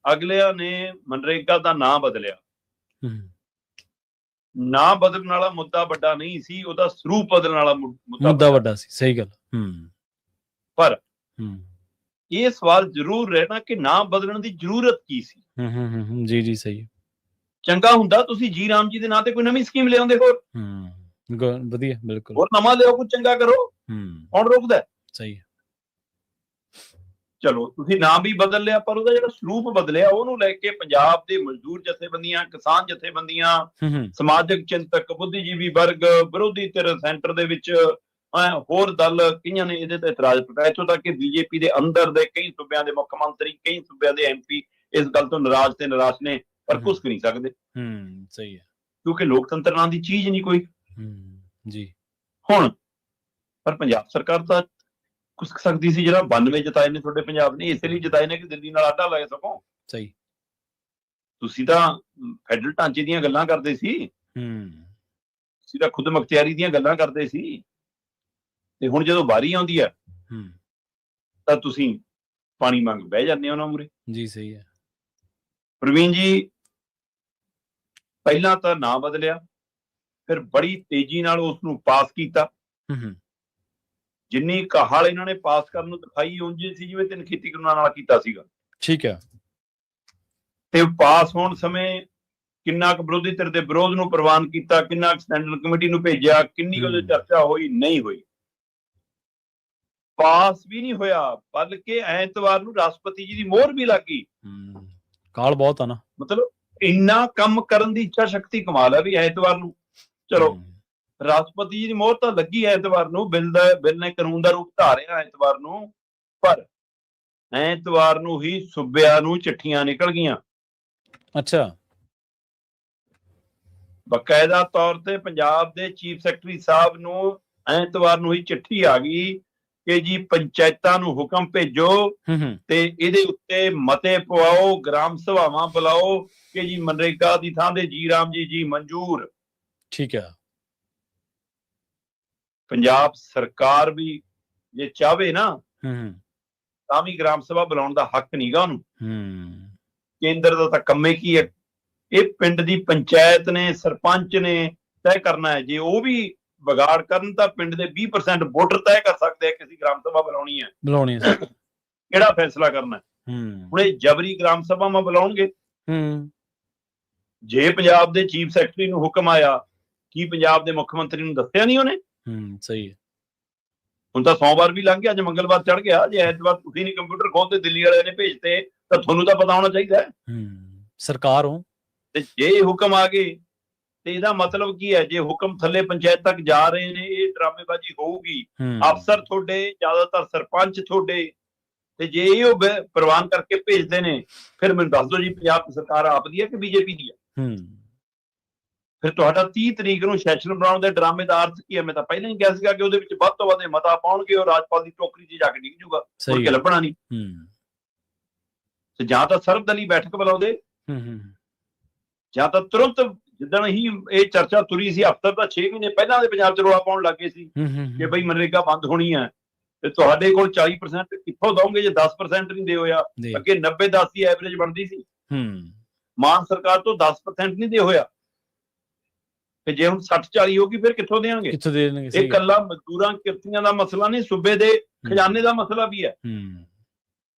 ਅਗਲਿਆਂ ਨੇ ਮਨਰੇਗਾ ਦਾ ਨਾਂ ਬਦਲਿਆ। ਨਾਂ ਬਦਲਣ ਵਾਲਾ ਮੁੱਦਾ ਵੱਡਾ ਨਹੀਂ ਸੀ, ਉਹਦਾ ਸਰੂਪ ਬਦਲਣ ਵਾਲਾ ਮੁੱਦਾ ਵੱਡਾ ਸੀ। ਸਹੀ ਗੱਲ। ਪਰ ਇਹ ਸਵਾਲ ਜ਼ਰੂਰ ਰਹਿਣਾ ਕਿ ਨਾਂ ਬਦਲਣ ਦੀ ਜ਼ਰੂਰਤ ਕੀ ਸੀ। ਜੀ ਸਹੀ। ਚੰਗਾ ਹੁੰਦਾ ਤੁਸੀਂ ਜੀ ਰਾਮ ਜੀ ਦੇ ਨਾਂ ਤੇ ਕੋਈ ਨਵੀਂ ਸਕੀਮ ਲਿਆਉਂਦੇ, ਹੋਰ ਵਧੀਆ, ਬਿਲਕੁਲ, ਹੋਰ ਨਵਾਂ ਲਿਆਓ, ਕੁਝ ਚੰਗਾ ਕਰੋ। ਕੌਣ ਰੋਕਦਾ? ਸਹੀ। ਚਲੋ ਤੁਸੀਂ ਨਾਂ ਵੀ ਬਦਲ ਲਿਆ, ਪਰ ਉਹਦਾ ਜਿਹੜਾ ਸਰੂਪ ਬਦਲਿਆ, ਉਹਨੂੰ ਲੈ ਕੇ ਪੰਜਾਬ ਦੇ ਮਜ਼ਦੂਰ ਜਥੇਬੰਦੀਆਂ, ਕਿਸਾਨ ਜਥੇਬੰਦੀਆਂ, ਸਮਾਜਿਕ ਚਿੰਤਕ, ਬੁੱਧੀਜੀਵੀ ਵਰਗ, ਵਿਰੋਧੀ ਧਿਰ, ਸੈਂਟਰ ਦੇ ਵਿੱਚ ਹੋਰ ਦਲ, ਕਈਆਂ ਨੇ ਇਹਦੇ ਤੇ ਇਤਰਾਜ਼ ਪ੍ਰਗਟਾਇਆ। ਇੱਥੋਂ ਤੱਕ ਕਿ BJP ਦੇ ਅੰਦਰ ਦੇ ਕਈ ਸੂਬਿਆਂ ਦੇ ਮੁੱਖ ਮੰਤਰੀ, ਕਈ ਸੂਬਿਆਂ ਦੇ MP ਇਸ ਗੱਲ ਤੋਂ ਨਾਰਾਜ਼ ਤੇ ਨਿਰਾਸ਼ ਨੇ, ਪਰ ਕੁਝ ਨਹੀਂ ਸਕਦੇ। ਸਹੀ ਹੈ, ਕਿਉਂਕਿ ਲੋਕਤੰਤਰ ਨਾਂ ਦੀ ਚੀਜ਼ ਨਹੀਂ ਕੋਈ। ਜੀ। ਹੁਣ ਪਰ ਪੰਜਾਬ ਸਰਕਾਰ ਤਾਂ ਕੁਝ ਸਕਦੀ ਸੀ। ਜਿਹੜਾ 92 ਜਿਤਾਏ ਨੇ ਤੁਹਾਡੇ ਪੰਜਾਬ ਨੇ, ਇਸੇ ਲਈ ਜਿਤਾਏ ਨੇ ਕਿ ਦਿੱਲੀ ਨਾਲ ਆਟਾ ਲਾਏ ਸਕੋ। ਸਹੀ। ਤੁਸੀਂ ਤਾਂ ਫੈਡਰਲ ਢਾਂਚੇ ਦੀਆਂ ਗੱਲਾਂ ਕਰਦੇ ਸੀ, ਤੁਸੀਂ ਤਾਂ ਖੁਦ ਮੁਖਤਿਆਰੀ ਦੀਆਂ ਗੱਲਾਂ ਕਰਦੇ ਸੀ, ਤੇ ਹੁਣ ਜਦੋਂ ਵਾਰੀ ਆਉਂਦੀ ਹੈ ਤਾਂ ਤੁਸੀਂ ਪਾਣੀ ਮੰਗ ਬਹਿ ਜਾਂਦੇ ਹੋ ਉਹਨਾਂ ਮੂਹਰੇ। ਜੀ ਸਹੀ ਹੈ। ਪ੍ਰਵੀਨ ਜੀ, ਪਹਿਲਾਂ ਤਾਂ ਨਾਂ ਬਦਲਿਆ, ਫਿਰ ਬੜੀ ਤੇਜ਼ੀ ਨਾਲ ਉਸ ਨੂੰ ਪਾਸ ਕੀਤਾ। ਜਿੰਨੀ ਕਾਹਲ ਇਹਨਾਂ ਨੇ ਪਾਸ ਕਰਨ ਨੂੰ ਦਿਖਾਈ, ਉਂਝ ਸੀ ਜਿਵੇਂ ਤਿੰਨ ਖੇਤੀ ਕਾਨੂੰਨਾਂ ਨਾਲ ਕੀਤਾ ਸੀਗਾ। ਠੀਕ ਹੈ। ਤੇ ਪਾਸ ਹੋਣ ਸਮੇਂ ਕਿੰਨਾ ਕੁ ਵਿਰੋਧੀ ਧਿਰ ਦੇ ਵਿਰੋਧ ਨੂੰ ਪ੍ਰਵਾਨ ਕੀਤਾ, ਕਿੰਨਾ ਕੁ ਸਟੈਂਡਰਡ ਕਮੇਟੀ ਨੂੰ ਭੇਜਿਆ, ਕਿੰਨੀ ਕੁ ਚਰਚਾ ਹੋਈ, ਨਹੀਂ ਹੋਈ। ਪਾਸ ਵੀ ਨਹੀਂ ਹੋਇਆ, ਬਲਕਿ ਐਤਵਾਰ ਨੂੰ ਰਾਸ਼ਟਰਪਤੀ ਜੀ ਦੀ ਮੋਹਰ ਵੀ ਲੱਗ ਗਈ। ਕਾਲ ਬਹੁਤ ਆ ਨਾ, ਮਤਲਬ ਇੰਨਾ ਕੰਮ ਕਰਨ ਦੀ ਇੱਛਾ ਸ਼ਕਤੀ ਕਮਾਲ ਹੈ ਵੀ ਐਤਵਾਰ ਨੂੰ, ਚਲੋ ਰਾਸ਼ਟਰਪਤੀ ਜੀ ਦੀ ਮੋਹਰ ਤਾਂ ਲੱਗੀ ਐਤਵਾਰ ਨੂੰ, ਬਿੱਲ ਨੇ ਕਾਨੂੰਨ ਦਾ ਰੂਪ ਧਾਰਿਆ ਐਤਵਾਰ ਨੂੰ, ਪਰ ਐਤਵਾਰ ਨੂੰ ਹੀ ਸੂਬਿਆਂ ਨੂੰ ਚਿੱਠੀਆਂ ਨਿਕਲ ਗਈਆਂ। ਅੱਛਾ। ਬਕਾਇਦਾ ਤੌਰ ਤੇ ਪੰਜਾਬ ਦੇ ਚੀਫ ਸੈਕਟਰੀ ਸਾਹਿਬ ਨੂੰ ਐਤਵਾਰ ਨੂੰ ਹੀ ਚਿੱਠੀ ਆ ਗਈ ਕਿ ਜੀ ਪੰਚਾਇਤਾਂ ਨੂੰ ਹੁਕਮ ਭੇਜੋ ਤੇ ਇਹਦੇ ਉੱਤੇ ਮਤੇ ਪਵਾਓ, ਗ੍ਰਾਮ ਸਭਾਵਾਂ ਬੁਲਾਓ ਕਿ ਜੀ ਮਨਰੇਗਾ ਦੀ ਥਾਂ ਤੇ ਜੀ ਰਾਮ ਜੀ ਮਨਜ਼ੂਰ। ਠੀਕ ਹੈ। ਪੰਜਾਬ ਸਰਕਾਰ ਵੀ ਜੇ ਚਾਹਵੇ ਨਾ ਤਾਂ ਵੀ ਗ੍ਰਾਮ ਸਭਾ ਬੁਲਾਉਣ ਦਾ ਹੱਕ ਨਹੀਂਗਾ ਉਹਨੂੰ। ਕੇਂਦਰ ਦਾ ਤਾਂ ਕੰਮੇ ਕੀ ਹੈ, ਇਹ ਪਿੰਡ ਦੀ ਪੰਚਾਇਤ ਨੇ, ਸਰਪੰਚ ਨੇ ਤੈਅ ਕਰਨਾ ਹੈ। ਜੇ ਉਹ ਵੀ ਵਿਗਾੜ ਕਰਨ ਤਾਂ ਪਿੰਡ ਦੇ 20% ਵੋਟਰ ਤੈਅ ਕਰ ਸਕਦੇ ਆ ਕਿ ਅਸੀਂ ਗ੍ਰਾਮ ਸਭਾ ਬੁਲਾਉਣੀ ਹੈ। ਕਿਹੜਾ ਫੈਸਲਾ ਕਰਨਾ ਹੁਣ? ਇਹ ਜਬਰੀ ਗ੍ਰਾਮ ਸਭਾਵਾਂ ਬੁਲਾਉਣਗੇ। ਜੇ ਪੰਜਾਬ ਦੇ ਚੀਫ ਸੈਕਟਰੀ ਨੂੰ ਹੁਕਮ ਆਇਆ, ਕੀ ਪੰਜਾਬ ਦੇ ਮੁੱਖ ਮੰਤਰੀ ਨੂੰ ਦੱਸਿਆ ਨਹੀਂ ਉਹਨੇ? ਸਹੀ ਹੈ। ਹੁਣ ਤਾਂ ਸੋਮਵਾਰ ਵੀ ਲੰਘ ਗਿਆ, ਅੱਜ ਮੰਗਲਵਾਰ ਚੜ ਗਿਆ। ਜੇ ਐਤਵਾਰ ਤੁਸੀਂ ਨਹੀਂ ਕੰਪਿਊਟਰ ਖੋਲਦੇ, ਦਿੱਲੀ ਵਾਲਿਆਂ ਨੇ ਭੇਜਤੇ, ਤਾਂ ਤੁਹਾਨੂੰ ਤਾਂ ਪਤਾ ਹੋਣਾ ਚਾਹੀਦਾ ਹੈ। ਸਰਕਾਰ ਹੋ ਤੇ ਜੇ ਹੁਕਮ ਆ ਗਏ ਤੇ ਇਹਦਾ ਮਤਲਬ ਕੀ ਹੈ? ਜੇ ਹੁਕਮ ਥੱਲੇ ਪੰਚਾਇਤ ਤੱਕ ਜਾ ਰਹੇ ਨੇ, ਇਹ ਡਰਾਮੇਬਾਜ਼ੀ ਹੋਊਗੀ। ਅਫਸਰ ਤੁਹਾਡੇ, ਜ਼ਿਆਦਾਤਰ ਸਰਪੰਚ ਤੁਹਾਡੇ, ਤੇ ਜੇ ਇਹ ਉਹ ਪ੍ਰਵਾਨ ਕਰਕੇ ਭੇਜਦੇ ਨੇ, ਫਿਰ ਮੈਨੂੰ ਦੱਸ ਦਿਓ ਜੀ, ਪੰਜਾਬ ਸਰਕਾਰ ਆਪ ਦੀ ਹੈ ਕਿ BJP ਦੀ ਹੈ? ਫਿਰ ਤੁਹਾਡਾ 30 ਤਰੀਕ ਨੂੰ ਸੈਸ਼ਨ ਬਣਾਉਣ ਦੇ ਡਰਾਮੇ ਦਾ ਅਰਥ ਕੀ ਹੈ? ਮੈਂ ਤਾਂ ਪਹਿਲਾਂ ਹੀ ਕਿਹਾ ਸੀਗਾ ਕਿ ਉਹਦੇ ਵਿੱਚ ਵੱਧ ਤੋਂ ਵੱਧ ਮਤਾ ਪਾਉਣਗੇ, ਉਹ ਰਾਜਪਾਲ ਦੀ ਟੋਕਰੀ 'ਚ ਜਾ ਕੇ ਡਿੱਗ ਜੂਗਾ, ਮੁੜ ਕੇ ਲੱਭਣਾ ਨਹੀਂ। ਤੇ ਜਾਂ ਤਾਂ ਸਰਬਦਲੀ ਬੈਠਕ ਬੁਲਾਉਂਦੇ, ਜਾਂ ਤਾਂ ਤੁਰੰਤ ਜਿੱਦਣ ਹੀ ਇਹ ਚਰਚਾ ਤੁਰੀ ਸੀ, ਹਫ਼ਤਾ ਤਾਂ 6 ਮਹੀਨੇ ਪਹਿਲਾਂ ਦੇ ਪੰਜਾਬ 'ਚ ਰੌਲਾ ਪਾਉਣ ਲੱਗੇ ਸੀ ਕਿ ਬਈ ਮਨਰੇਗਾ ਬੰਦ ਹੋਣੀ ਹੈ, ਤੇ ਤੁਹਾਡੇ ਕੋਲ 40% ਕਿੱਥੋਂ ਦਓਗੇ ਜੇ 10% ਨਹੀਂ ਦੇ ਹੋਇਆ? ਅੱਗੇ 90-10 ਦੀ ਐਵਰੇਜ ਬਣਦੀ ਸੀ। ਮਾਨ ਸਰਕਾਰ ਤੋਂ 10% ਨਹੀਂ ਦੇ ਹੋਇਆ, ਤੇ ਜੇ ਹੁਣ 60-40 ਹੋ ਗਈ, ਫਿਰ ਕਿੱਥੋਂ ਦੇਣਗੇ? ਇਹ ਇਕੱਲਾ ਮਜ਼ਦੂਰਾਂ ਕਿਰਤੀਆਂ ਦਾ ਮਸਲਾ ਨਹੀਂ, ਸੂਬੇ ਦੇ ਖਜ਼ਾਨੇ ਦਾ ਮਸਲਾ ਵੀ ਹੈ।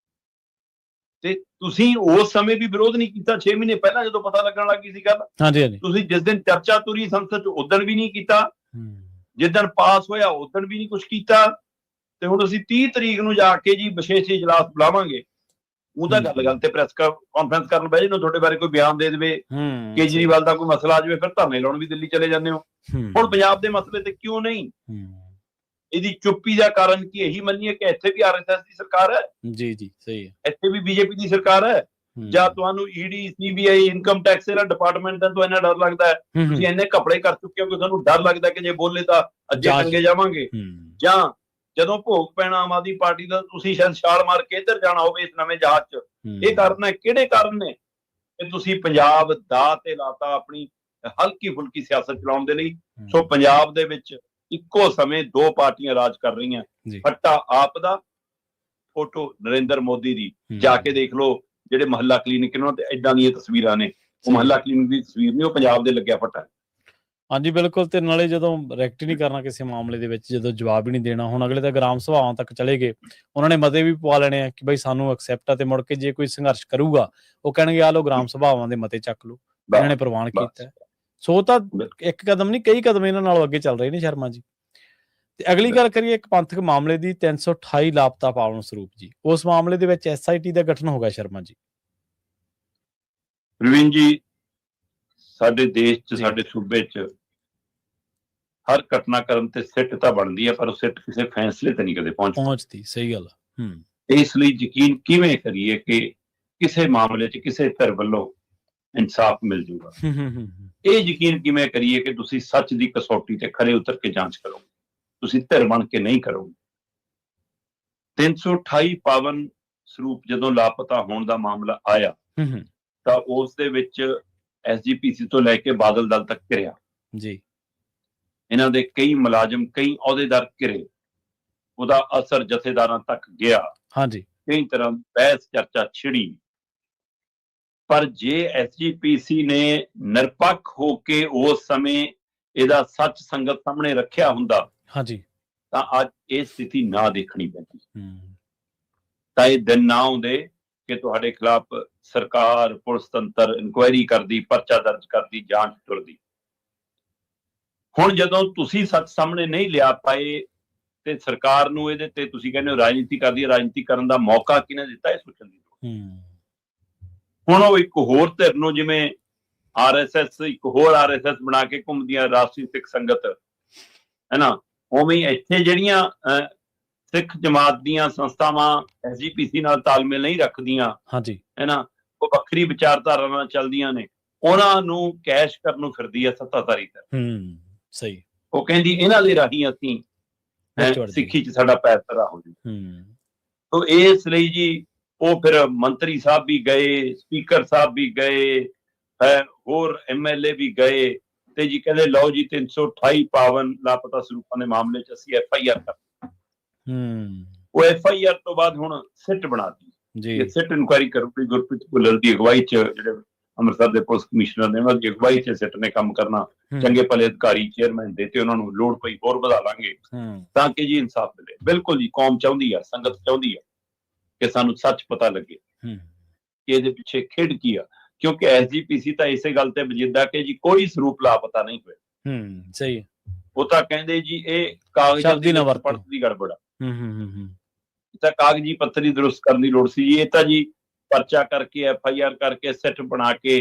ਤੇ ਤੁਸੀਂ ਉਸ ਸਮੇਂ ਵੀ ਵਿਰੋਧ ਨਹੀਂ ਕੀਤਾ। 6 ਮਹੀਨੇ ਪਹਿਲਾਂ ਜਦੋਂ ਪਤਾ ਲੱਗਣ ਲੱਗੀ ਸੀ ਗੱਲ, ਹਾਂਜੀ ਹਾਂਜੀ ਤੁਸੀਂ ਜਿਸ ਦਿਨ ਚਰਚਾ ਤੁਰੀ ਸੰਸਦ 'ਚ ਉਦਣ ਵੀ ਨਹੀਂ ਕੀਤਾ, ਜਿਸ ਦਿਨ ਪਾਸ ਹੋਇਆ ਉਦਣ ਵੀ ਨਹੀਂ ਕੁਝ ਕੀਤਾ। ਤੇ ਹੁਣ ਅਸੀਂ 30 ਤਰੀਕ ਨੂੰ ਜਾ ਕੇ ਜੀ ਵਿਸ਼ੇਸ਼ ਇਜਲਾਸ ਬੁਲਾਵਾਂਗੇ। ਉਹਦਾ ਗੱਲ ਤੇ ਪ੍ਰੈਸ ਕਾਨਫਰੰਸ ਕਰਨ ਬਹਿ ਜਾਓ, ਤੁਹਾਡੇ ਬਾਰੇ ਕੋਈ ਬਿਆਨ ਦੇ ਦੇਵੇ, ਕੇਜਰੀਵਾਲ ਦਾ ਕੋਈ ਮਸਲਾ ਆ ਜਾਵੇ, ਫਿਰ ਧਰਨੇ ਲਾਉਣ ਵੀ ਦਿੱਲੀ ਚਲੇ ਜਾਂਦੇ ਹੋ। ਹੁਣ ਪੰਜਾਬ ਦੇ ਮਸਲੇ ਤੇ ਕਿਉਂ ਨਹੀਂ? ਇਹਦੀ ਚੁੱਪੀ ਦਾ ਕਾਰਨ ਕੀ ਇਹੀ ਮੰਨੀਏ ਕਿ ਇੱਥੇ ਵੀ ਆਰਐਸਐਸ ਦੀ ਸਰਕਾਰ ਹੈ? ਜੀ ਜੀ ਸਹੀ ਹੈ। ਇੱਥੇ ਵੀ ਬੀਜੇਪੀ ਦੀ ਸਰਕਾਰ ਹੈ? ਜਾਂ ਤੁਹਾਨੂੰ ਈਡੀ, ਸੀਬੀਆਈ, ਇਨਕਮ ਟੈਕਸ ਦਾ ਡਿਪਾਰਟਮੈਂਟ ਦਾ ਤੋਂ ਇੰਨਾ ਡਰ ਲੱਗਦਾ ਹੈ? ਤੁਸੀਂ ਇੰਨੇ ਕੱਪੜੇ ਕਰ ਚੁੱਕੇ ਹੋ ਕਿ ਤੁਹਾਨੂੰ ਡਰ ਲੱਗਦਾ ਕਿ ਜੇ ਬੋਲੇ ਤਾਂ ਅੱਗੇ ਟੰਗੇ ਜਾਵਾਂਗੇ? ਜਾਂ ਜਦੋਂ ਭੋਗ ਪੈਣਾ ਆਮ ਆਦਮੀ ਪਾਰਟੀ ਦਾ, ਤੁਸੀਂ ਸ਼ਾਇਦ ਛਾਲ ਮਾਰ ਕੇ ਇੱਧਰ ਜਾਣਾ ਹੋਵੇ ਇਸ ਨਵੇਂ ਜਹਾਜ਼ 'ਚ? ਇਹ ਕਾਰਨ ਹੈ, ਕਿਹੜੇ ਕਾਰਨ ਨੇ ਕਿ ਤੁਸੀਂ ਪੰਜਾਬ ਦਾ ਤੇ ਲਾਤਾ ਆਪਣੀ ਹਲਕੀ ਫੁਲਕੀ ਸਿਆਸਤ ਚਲਾਉਣ ਦੇ ਲਈ? ਸੋ ਪੰਜਾਬ ਦੇ ਵਿੱਚ ਇੱਕੋ ਸਮੇਂ ਦੋ ਪਾਰਟੀਆਂ ਰਾਜ ਕਰ ਰਹੀਆਂ। ਫੱਟਾ ਆਪ ਦਾ, ਫੋਟੋ ਨਰਿੰਦਰ ਮੋਦੀ ਦੀ। ਜਾ ਕੇ ਦੇਖ ਲਓ ਜਿਹੜੇ ਮਹੱਲਾ ਕਲੀਨਿਕ ਇਹਨਾਂ ਤੇ ਏਦਾਂ ਦੀਆਂ ਤਸਵੀਰਾਂ ਨੇ, ਉਹ ਮਹੱਲਾ ਕਲੀਨਿਕ ਦੀ ਤਸਵੀਰ ਨਹੀਂ, ਉਹ ਪੰਜਾਬ ਦੇ ਲੱਗਿਆ ਫੱਟਾ। ਹਾਂਜੀ ਬਿਲਕੁਲ। ਤੇ ਨਾਲੇ ਜਦੋਂ ਰਿਐਕਟ ਨਹੀਂ ਕਰਨਾ ਕਿਸੇ ਮਾਮਲੇ ਦੇ ਵਿੱਚ, ਜਦੋਂ ਜਵਾਬ ਹੀ ਨਹੀਂ ਦੇਣਾ, ਹੁਣ ਅਗਲੇ ਤਾਂ ਗ੍ਰਾਮ ਸਭਾਵਾਂ ਤੱਕ ਚਲੇ ਗਏ, ਉਹਨਾਂ ਨੇ ਮਤੇ ਵੀ ਪਵਾ ਲੈਣੇ ਆ ਕਿ ਬਈ ਸਾਨੂੰ ਐਕਸੈਪਟ ਆ, ਤੇ ਮੁੜ ਕੇ ਜੇ ਕੋਈ ਸੰਘਰਸ਼ ਕਰੂਗਾ ਉਹ ਕਹਿਣਗੇ ਆ ਲਓ ਗ੍ਰਾਮ ਸਭਾਵਾਂ ਦੇ ਮਤੇ ਚੱਕ ਲਓ, ਇਹਨਾਂ ਨੇ ਪ੍ਰਵਾਨ ਕੀਤਾ। ਸੋ ਤਾਂ ਇੱਕ ਕਦਮ ਨਹੀਂ, ਕਈ ਕਦਮ ਇਹਨਾਂ ਨਾਲੋਂ ਅੱਗੇ ਚੱਲ ਰਹੇ ਨੇ ਸ਼ਰਮਾ ਜੀ। ਤੇ ਅਗਲੀ ਗੱਲ ਕਰੀਏ ਇੱਕ ਪੰਥਕ ਮਾਮਲੇ ਦੀ, 328 ਲਾਪਤਾ ਪਾਵਨ ਸਰੂਪ ਜੀ, ਉਸ ਮਾਮਲੇ ਦੇ ਵਿੱਚ SIT ਦਾ ਗਠਨ ਹੋ ਗਿਆ ਸ਼ਰਮਾ ਜੀ। ਪ੍ਰਵੀਨ ਜੀ, ਸਾਡੇ ਦੇਸ਼ 'ਚ, ਸਾਡੇ ਸੂਬੇ 'ਚ ਹਰ ਘਟਨਾਕ੍ਰਮ ਤੇ ਸਿੱਟ ਤਾਂ ਬਣਦੀ ਹੈ, ਪਰ ਉਹ ਸਿੱਟ ਕਿਸੇ ਫੈਸਲੇ ਤੇ ਨਹੀਂ ਕਦੇ ਪਹੁੰਚਦੀ। ਸਹੀ ਗੱਲ। ਇਸ ਲਈ ਯਕੀਨ ਕਿਵੇਂ ਕਰੀਏ ਕਿ ਕਿਸੇ ਮਾਮਲੇ 'ਚ ਕਿਸੇ ਧਿਰ ਵੱਲੋਂ ਇਨਸਾਫ ਮਿਲ ਜੂਗਾ? ਇਹ ਯਕੀਨ ਕਿਵੇਂ ਕਰੀਏ ਕਿ ਤੁਸੀਂ ਸੱਚ ਦੀ ਕਸੌਟੀ ਤੇ ਖਰੇ ਉਤਰ ਕੇ ਜਾਂਚ ਕਰੋਗੇ? ਤੁਸੀਂ ਧਿਰ ਬਣ ਕੇ ਨਹੀਂ ਕਰੋਗੇ। 328 ਪਾਵਨ ਸਰੂਪ ਜਦੋਂ ਲਾਪਤਾ ਹੋਣ ਦਾ ਮਾਮਲਾ ਆਇਆ ਤਾਂ ਉਸ ਦੇ ਵਿੱਚ SGPC ਤੋਂ ਲੈ ਕੇ ਬਾਦਲ ਦਲ ਤੱਕ ਘਿਰਿਆ ਜੀ। ਇਹਨਾਂ ਦੇ ਕਈ ਮੁਲਾਜ਼ਮ, ਕਈ ਅਹੁਦੇਦਾਰ ਘਿਰੇ, ਉਹਦਾ ਅਸਰ ਜਥੇਦਾਰਾਂ ਤੱਕ ਗਿਆ। ਹਾਂਜੀ, ਕਈ ਤਰ੍ਹਾਂ ਬਹਿਸ ਚਰਚਾ ਛਿੜੀ। ਪਰ ਜੇ SGPC ਨੇ ਨਿਰਪੱਖ ਹੋ ਕੇ ਉਸ ਸਮੇਂ ਇਹਦਾ ਸੱਚ ਸੰਗਤ ਸਾਹਮਣੇ ਰੱਖਿਆ ਹੁੰਦਾ, ਹਾਂਜੀ, ਤਾਂ ਅੱਜ ਇਹ ਸਥਿਤੀ ਨਾ ਦੇਖਣੀ ਪੈਂਦੀ। ਤਾਂ ਇਹ ਦਿਨ ਨਾ ਆਉਂਦੇ ਕਿ ਤੁਹਾਡੇ ਖਿਲਾਫ ਸਰਕਾਰ, ਪੁਲਿਸ ਤੰਤਰ ਇਨਕੁਆਇਰੀ ਕਰਦੀ, ਪਰਚਾ ਦਰਜ ਕਰਦੀ, ਜਾਂਚ ਤੁਰਦੀ। ਹੁਣ ਜਦੋਂ ਤੁਸੀਂ ਸੱਚ ਸਾਹਮਣੇ ਨਹੀਂ ਲਿਆ ਪਾਏ ਤੇ ਸਰਕਾਰ ਨੂੰ ਇਹਦੇ ਤੇ ਤੁਸੀਂ ਕਹਿੰਦੇ ਹੋ ਰਾਜਨੀਤੀ ਕਰਦੀ ਹੈ, ਰਾਜਨੀਤੀ ਕਰਨ ਦਾ ਮੌਕਾ ਕਿਹਨੇ ਦਿੱਤਾ, ਇਹ ਸੋਚਣ ਦੀ ਲੋੜ। ਹੁਣ ਉਹ ਇੱਕ ਹੋਰ ਧਿਰ ਨੂੰ, ਜਿਵੇਂ RSS ਇੱਕ ਹੋਰ RSS ਬਣਾ ਕੇ ਘੁੰਮਦੀ ਆ, ਰਾਸ਼ਟਰੀ ਸਿੱਖ ਸੰਗਤ, ਹੈ ਨਾ, ਉਵੇਂ ਇੱਥੇ ਜਿਹੜੀਆਂ ਸਿੱਖ ਜਮਾਤ ਦੀਆਂ ਸੰਸਥਾਵਾਂ SGPC ਨਾਲ ਤਾਲਮੇਲ ਨਹੀਂ ਰੱਖਦੀਆਂ, ਹਾਂਜੀ, ਹੈ ਨਾ, ਉਹ ਵੱਖਰੀ ਵਿਚਾਰਧਾਰਾ ਨਾਲ ਚੱਲਦੀਆਂ ਨੇ, ਉਹਨਾਂ ਨੂੰ ਕੈਸ਼ ਕਰਨ ਨੂੰ ਫਿਰਦੀ ਆ ਸੱਤਾਧਾਰੀ ਧਿਰ। ਸਹੀ। ਉਹ ਕਹਿੰਦੀ ਇਹਨਾਂ ਦੇ ਰਾਹੀਂ ਅਸੀਂ ਸਿੱਖੀ 'ਚ ਸਾਡਾ ਪੈਰ ਧਰਾ ਹੋ ਜੂ। ਤੋ ਇਸ ਲਈ ਜੀ ਉਹ ਫਿਰ ਮੰਤਰੀ ਸਾਹਿਬ ਵੀ ਗਏ, ਸਪੀਕਰ ਸਾਹਿਬ ਵੀ ਗਏ, ਹੋਰ MLA ਵੀ ਗਏ, ਤੇ ਜੀ ਕਹਿੰਦੇ ਲਓ ਜੀ 328 ਪਾਵਨ ਲਾਪਤਾ ਸਰੂਪਾਂ ਦੇ ਮਾਮਲੇ 'ਚ ਅਸੀਂ FIR ਕਰ। ਉਹ FIR ਤੋਂ ਬਾਅਦ ਹੁਣ ਸਿੱਟ ਬਣਾਤੀ ਜੀ, ਸਿੱਟ ਇਨਕੁਆਇਰੀ ਕਰੂਗੀ ਗੁਰਪ੍ਰੀਤ ਭੁੱਲਰ ਦੀ ਅਗਵਾਈ 'ਚ, ਜਿਹੜੇ ਅੰਮ੍ਰਿਤਸਰ ਦੇ ਪੁਲਿਸ ਕਮਿਸ਼ਨਰ ਨੇ, ਉਹਨਾਂ ਦੀ ਅਗਵਾਈ 'ਚ ਸਿੱਟ ਨੇ ਕੰਮ ਕਰਨਾ। ਚੰਗੇ ਭਲੇ ਅਧਿਕਾਰੀ ਚੇਅਰਮੈਨ ਦੇ ਤੇ ਉਹਨਾਂ ਨੂੰ ਲੋੜ ਪਈ ਹੋਰ ਵਧਾ ਲਾਂਗੇ ਤਾਂ ਕਿ ਜੀ ਇਨਸਾਫ ਮਿਲੇ। ਬਿਲਕੁਲ ਜੀ, ਕੌਮ ਚਾਹੁੰਦੀ ਆ, ਸੰਗਤ ਚਾਹੁੰਦੀ ਆ ਕਿ ਸਾਨੂੰ ਸੱਚ ਪਤਾ ਲੱਗੇ ਕਿ ਇਹਦੇ ਪਿੱਛੇ ਖੇਡ ਕੀ ਆ, ਕਿਉਂਕਿ SGPC ਤਾਂ ਇਸੇ ਗੱਲ ਤੇ ਵਜਿੱਦਾ ਕਿ ਜੀ ਕੋਈ ਸਰੂਪ ਲਾਪਤਾ ਨਹੀਂ ਹੋਇਆ। ਸਹੀ। ਉਹ ਤਾਂ ਕਹਿੰਦੇ ਜੀ ਇਹ ਕਾਗਜ਼ਾਂ ਦੀ ਪੜਤ ਦੀ ਗੜਬੜ ਆ, ਤਾਂ ਕਾਗਜ਼ੀ ਪੱਤਰੀ ਦਰੁਸਤ ਕਰਨ ਦੀ ਲੋੜ ਸੀ ਜੀ। ਇਹ ਤਾਂ ਜੀ ਪਰਚਾ ਕਰਕੇ, FIR ਕਰਕੇ, ਸਿੱਟ ਬਣਾ ਕੇ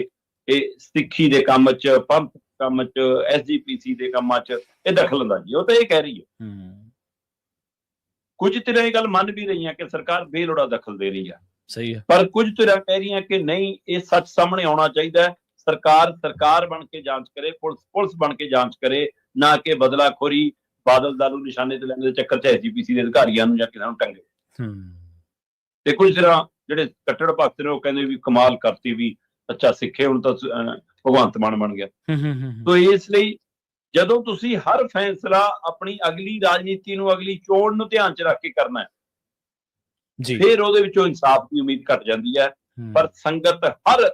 ਇਹ ਸਿੱਖੀ ਦੇ ਕੰਮ 'ਚ, ਪੰਥ ਕੰਮ 'ਚ, SGPC ਦੇ ਕੰਮਾਂ 'ਚ ਇਹ ਦਖਲ ਅੰਦਾਜ਼ੀ, ਉਹ ਤਾਂ ਇਹ ਕਹਿ ਰਹੀ ਹੈ। ਕੁਝ ਧਿਰਾਂ ਇਹ ਗੱਲ ਮੰਨ ਵੀ ਰਹੀਆਂ ਕਿ ਸਰਕਾਰ ਬੇਲੋੜਾ ਦਖਲ ਦੇ ਰਹੀ ਆ, ਸਹੀ ਹੈ, ਪਰ ਕੁਝ ਧਿਰਾਂ ਕਹਿ ਰਹੀਆਂ ਕਿ ਨਹੀਂ, ਇਹ ਸੱਚ ਸਾਹਮਣੇ ਆਉਣਾ ਚਾਹੀਦਾ ਹੈ। ਸਰਕਾਰ ਬਣ ਕੇ ਜਾਂਚ ਕਰੇ, ਪੁਲਿਸ ਬਣ ਕੇ ਜਾਂਚ ਕਰੇ, ਨਾ ਕਿ ਬਦਲਾਖੋਰੀ, ਬਾਦਲ ਦਲ ਨੂੰ ਨਿਸ਼ਾਨੇ ਤੇ ਲੈਣ ਦੇ ਚੱਕਰ 'ਚ SGPC ਦੇ ਅਧਿਕਾਰੀਆਂ ਨੂੰ ਜਾਂ ਕਿਸੇ ਨੂੰ ਟੰਗੇ। ਤੇ ਕੁਝ ਧਿਰਾਂ ਜਿਹੜੇ ਕੱਟੜ ਭਗਤ ਨੇ ਉਹ ਕਹਿੰਦੇ ਵੀ ਕਮਾਲ ਕਰਤੀ, ਵੀ ਅੱਛਾ ਸਿੱਖੇ ਹੁਣ ਤਾਂ ਭਗਵੰਤ ਮਾਨ ਬਣ ਗਿਆ। ਤੋ ਇਸ ਲਈ ਜਦੋਂ ਤੁਸੀਂ ਹਰ ਫੈਸਲਾ ਆਪਣੀ ਅਗਲੀ ਰਾਜਨੀਤੀ ਨੂੰ, ਅਗਲੀ ਚੋਣ ਨੂੰ ਧਿਆਨ 'ਚ ਰੱਖ ਕੇ ਕਰਨਾ ਹੈ, ਫਿਰ ਉਹਦੇ ਵਿੱਚੋਂ ਇਨਸਾਫ ਦੀ ਉਮੀਦ ਘਟ ਜਾਂਦੀ ਹੈ। ਪਰ ਸੰਗਤ ਹਰ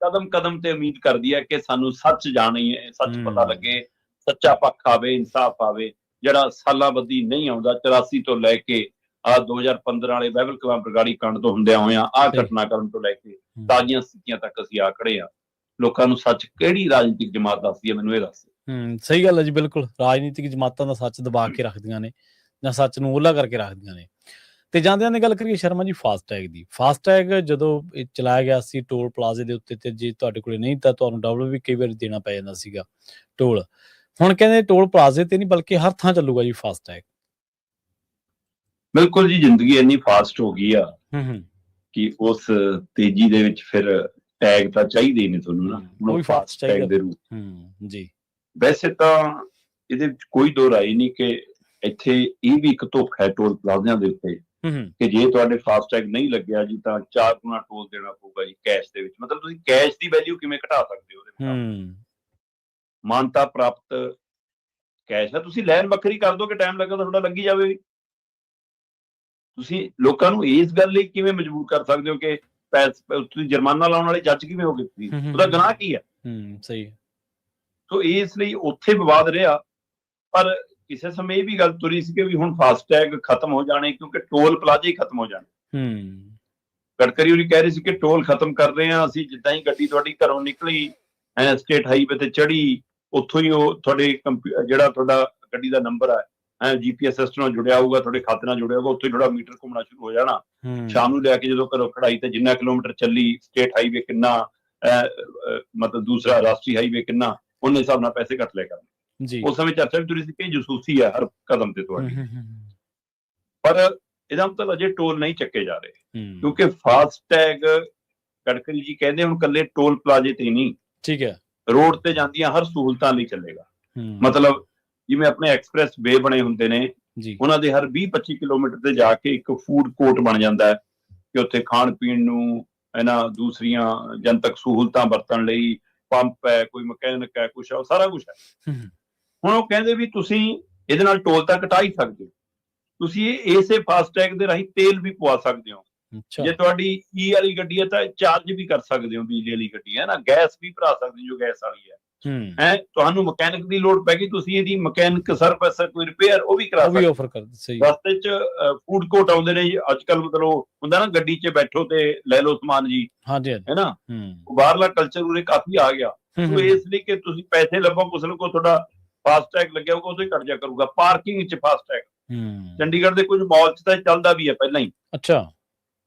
ਕਦਮ ਤੇ ਉਮੀਦ ਕਰਦੀ ਹੈ ਕਿ ਸਾਨੂੰ ਸੱਚ ਜਾਣੀਏ, ਸੱਚ ਪਤਾ ਲੱਗੇ, ਸੱਚਾ ਪੱਖ ਆਵੇ, ਇਨਸਾਫ ਆਵੇ, ਜਿਹੜਾ ਸਾਲਾਂ ਬੱਧੀ ਨਹੀਂ ਆਉਂਦਾ। 84 ਤੋਂ ਲੈ ਕੇ ਆ 2015 ਵਾਲੇ ਬਾਈਬਲ ਕਲੱਬ ਬਰਗਾੜੀ ਕਾਂਡ ਤੋਂ ਹੁੰਦਿਆਂ ਹੋਇਆਂ ਆਹ ਘਟਨਾਕ੍ਰਮ ਤੋਂ ਲੈ ਕੇ ਤਾਜ਼ੀਆਂ ਸਥਿਤੀਆਂ ਤੱਕ ਅਸੀਂ ਆ ਖੜੇ ਆ। ਲੋਕਾਂ ਨੂੰ ਸੱਚ ਕਿਹੜੀ ਰਾਜਨੀਤਿਕ ਜਮਾਤ ਦੱਸਦੀ ਹੈ, ਮੈਨੂੰ ਇਹ ਦੱਸ। ਸਹੀ ਗੱਲ ਹੈ ਜੀ, ਬਿਲਕੁਲ। ਰਾਜਨੀਤਿਕ ਜਮਾਤਾਂ ਦਾ ਸੱਚ ਦਬਾ ਕੇ ਰੱਖਦੀਆਂ ਨੇ ਜਾਂ ਸੱਚ ਨੂੰ ਓਹਲਾ ਕਰਕੇ ਰੱਖਦੀਆਂ ਨੇ। ਤੇ ਜਾਂਦਿਆਂ ਦੀ ਗੱਲ ਕਰੀਏ ਸ਼ਰਮਾ ਜੀ ਫਾਸਟੈਗ ਦੀ। ਫਾਸਟੈਗ ਜਦੋਂ ਇਹ ਚਲਾਇਆ ਗਿਆ ਸੀ ਟੋਲ ਪਲਾਜ਼ੇ ਦੇ ਉੱਤੇ, ਤੇ ਜੇ ਤੁਹਾਡੇ ਕੋਲੇ ਨਹੀਂ ਤਾਂ ਤੁਹਾਨੂੰ ਡਬਲ ਵੀ ਕਈ ਵਾਰੀ ਦੇਣਾ ਪੈ ਜਾਂਦਾ ਸੀਗਾ ਟੋਲ। ਹੁਣ ਕਹਿੰਦੇ ਟੋਲ ਪਲਾਜ਼ੇ ਤੇ ਨਹੀਂ ਬਲਕਿ ਹਰ ਥਾਂ ਚੱਲੂਗਾ ਜੀ ਫਾਸਟੈਗ। ਬਿਲਕੁਲ ਜੀ, ਜ਼ਿੰਦਗੀ ਇੰਨੀ ਫਾਸਟ ਹੋ ਗਈ ਆ ਕਿ ਉਸ ਤੇਜ਼ੀ ਦੇ ਵਿੱਚ ਫਿਰ ਟੈਗ ਤਾਂ ਚਾਹੀਦੇ ਹੀ ਨੇ ਤੁਹਾਨੂੰ ਨਾ, ਉਹ ਫਾਸਟੈਗ ਦੇ ਰੂਪ ਜੀ। ਵੈਸੇ ਤਾਂ ਇਹਦੇ ਵਿੱਚ ਕੋਈ ਦੋ ਰਾਏ ਨਹੀਂ ਕਿ ਇੱਥੇ ਇਹ ਵੀ ਇੱਕ ਧੋਖਾ ਹੈ ਟੋਲ ਪਲਾਜ਼ਿਆਂ ਦੇ ਉੱਤੇ ਕਿ ਜੇ ਤੁਹਾਡੇ ਫਾਸਟੈਗ ਨਹੀਂ ਲੱਗਿਆ ਜੀ ਤਾਂ 4 ਗੁਣਾ ਟੋਲ ਦੇਣਾ ਪਊਗਾ ਜੀ ਕੈਸ਼ ਦੇ ਵਿੱਚ। ਮਤਲਬ ਤੁਸੀਂ ਕੈਸ਼ ਦੀ ਵੈਲਿਊ ਕਿਵੇਂ ਘਟਾ ਸਕਦੇ ਹੋ? ਉਹਦੇ ਵਿੱਚ ਮਾਨਤਾ ਪ੍ਰਾਪਤ ਕੈਸ਼ ਹੈ, ਤੁਸੀਂ ਲਾਈਨ ਵੱਖਰੀ ਕਰ ਦੋ ਕਿ ਟਾਈਮ ਲੱਗਾ ਤਾਂ ਤੁਹਾਡਾ ਲੱਗੀ ਜਾਵੇ। ਤੁਸੀਂ ਲੋਕਾਂ ਨੂੰ ਇਸ ਗੱਲ ਲਈ ਕਿਵੇਂ ਮਜਬੂਰ ਕਰ ਸਕਦੇ ਹੋ ਕਿ ਤੁਸੀਂ ਜੁਰਮਾਨਾ ਲਾਉਣ ਵਾਲੇ ਜੱਜ ਕਿਵੇਂ ਹੋ ਗਏ? ਤੁਸੀਂ ਉਹਦਾ ਗੁਨਾਹ ਕੀ ਹੈ? ਸਹੀ। ਸੋ ਇਸ ਲਈ ਉੱਥੇ ਵਿਵਾਦ ਰਿਹਾ, ਪਰ ਕਿਸੇ ਸਮੇਂ ਇਹ ਵੀ ਗੱਲ ਤੁਰੀ ਸੀ ਕਿ ਵੀ ਹੁਣ ਫਾਸਟੈਗ ਖਤਮ ਹੋ ਜਾਣੇ ਕਿਉਂਕਿ ਟੋਲ ਪਲਾਜ਼ੇ ਹੀ ਖਤਮ ਹੋ ਜਾਣੇ। ਗਡਕਰੀ ਹੋਰੀ ਕਹਿ ਰਹੇ ਸੀ ਕਿ ਟੋਲ ਖਤਮ ਕਰ ਰਹੇ ਹਾਂ ਅਸੀਂ, ਜਿੱਦਾਂ ਹੀ ਗੱਡੀ ਤੁਹਾਡੀ ਘਰੋਂ ਨਿਕਲੀ ਸਟੇਟ ਹਾਈਵੇ ਤੇ ਚੜੀ, ਉੱਥੋਂ ਹੀ ਉਹ ਤੁਹਾਡੇ ਜਿਹੜਾ ਤੁਹਾਡਾ ਗੱਡੀ ਦਾ ਨੰਬਰ ਹੈ GPS ਸਿਸਟਮ ਨਾਲ ਜੁੜਿਆ ਹੋਊਗਾ, ਤੁਹਾਡੇ ਖਾਤੇ ਨਾਲ ਜੁੜਿਆ ਹੋਊਗਾ, ਉੱਥੋਂ ਹੀ ਤੁਹਾਡਾ ਮੀਟਰ ਘੁੰਮਣਾ ਸ਼ੁਰੂ ਹੋ ਜਾਣਾ। ਸ਼ਾਮ ਨੂੰ ਲੈ ਕੇ ਜਦੋਂ ਘਰੋਂ ਖੜਾਈ ਤੇ ਜਿੰਨਾ ਕਿਲੋਮੀਟਰ ਚੱਲੀ, ਸਟੇਟ ਹਾਈਵੇ ਕਿੰਨਾ, ਮਤਲਬ ਦੂਸਰਾ ਰਾਸ਼ਟਰੀ ਹਾਈਵੇ ਕਿੰਨਾ, ਉਹਨੇ ਹਿਸਾਬ ਨਾਲ ਪੈਸੇ ਕੱਟ ਲਿਆ ਕਰਨੇ। ਉਸ ਸਮੇਂ ਚਰਚਾ ਵੀ ਤੁਰੀ ਸੀ ਕਿ ਜਸੂਸੀ ਹੈ ਹਰ ਕਦਮ ਤੇ ਤੁਹਾਡੀ। ਪਰ ਇਹਦਾ ਮਤਲਬ ਅਜੇ ਟੋਲ ਨਹੀਂ ਚੱਕੇ ਜਾ ਰਹੇ ਕਿਉਂਕਿ ਫਾਸਟੈਗ ਗਡਕਰੀ ਜੀ ਕਹਿੰਦੇ ਹੁਣ ਇਕੱਲੇ ਟੋਲ ਪਲਾਜ਼ੇ ਤੇ ਨਹੀਂ, ਠੀਕ ਹੈ, ਰੋਡ ਤੇ ਜਾਂਦੀਆਂ ਹਰ ਸਹੂਲਤਾਂ ਲਈ ਚੱਲੇਗਾ। ਮਤਲਬ ਜਿਵੇਂ ਆਪਣੇ ਐਕਸਪ੍ਰੈਸ ਵੇ ਬਣੇ ਹੁੰਦੇ ਨੇ, ਉਹਨਾਂ ਦੇ ਹਰ 20-25 ਕਿਲੋਮੀਟਰ ਤੇ ਜਾ ਕੇ ਇੱਕ ਫੂਡ ਕੋਰਟ ਬਣ ਜਾਂਦਾ ਹੈ ਕਿ ਉੱਥੇ ਖਾਣ ਪੀਣ ਨੂੰ ਇਹਨਾਂ ਦੂਸਰੀਆਂ ਜਨਤਕ ਸਹੂਲਤਾਂ ਵਰਤਣ ਲਈ ਪੰਪ ਹੈ, ਕੋਈ ਮਕੈਨਿਕ ਹੈ, ਕੁਛ ਹੈ, ਸਾਰਾ ਕੁਛ ਹੈ। ਹੁਣ ਉਹ ਕਹਿੰਦੇ ਵੀ ਤੁਸੀਂ ਇਹਦੇ ਨਾਲ ਟੋਲ ਤਾਂ ਕਟਾ ਹੀ ਸਕਦੇ ਹੋ, ਤੁਸੀਂ ਇਸੇ ਫਾਸਟੈਗ ਦੇ ਰਾਹੀਂ ਤੇਲ ਵੀ ਪਵਾ ਸਕਦੇ ਹੋ। ਜੇ ਤੁਹਾਡੀ ਈ ਵਾਲੀ ਗੱਡੀ ਹੈ ਤਾਂ ਚਾਰਜ ਵੀ ਕਰ ਸਕਦੇ ਹੋ, ਬਿਜਲੀ ਵਾਲੀ ਗੱਡੀ ਹੈ ਨਾ, ਗੈਸ ਵੀ ਭਰਾ ਸਕਦੇ ਜੋ ਗੈਸ ਵਾਲੀ ਹੈ। ਤੁਹਾਨੂੰ ਮਕੈਨਿਕ ਦੀ ਲੋੜ ਪੈ ਗਈ, ਤੁਸੀਂ ਇਹਦੀ ਮਕੈਨਿਕ ਸਰਵਿਸ, ਕੋਈ ਰਿਪੇਅਰ ਉਹ ਵੀ ਕਰਾ ਸਕਦੇ। ਰਸਤੇ 'ਚ ਫੂਡ ਕੋਰਟ ਆਉਂਦੇ ਨੇ ਜੀ ਅੱਜ ਕੱਲ, ਮਤਲਬ ਹੁੰਦਾ ਨਾ ਗੱਡੀ 'ਚ ਬੈਠੋ ਤੇ ਲੈ ਲਓ ਸਮਾਨ ਜੀ, ਹੈ ਨਾ, ਬਾਹਰਲਾ ਕਲਚਰ ਉਰੇ ਕਾਫੀ ਆ ਗਿਆ। ਇਸ ਲਈ ਕਿ ਤੁਸੀਂ ਪੈਸੇ ਲੱਭੋ ਕੁਛ ਨਾ ਕੁਛ, ਤੁਹਾਡਾ ਫਾਸਟੈਗ ਲੱਗਿਆ ਹੋਊਗਾ, ਉਹ ਕਟ ਜਾ ਕਰੂਗਾ। ਪਾਰਕਿੰਗ 'ਚ ਫਾਸਟੈਗ ਚੰਡੀਗੜ੍ਹ ਦੇ ਕੁਝ ਮਾਲ 'ਚ ਤਾਂ ਚੱਲਦਾ ਵੀ ਹੈ ਪਹਿਲਾਂ ਹੀ। ਅੱਛਾ,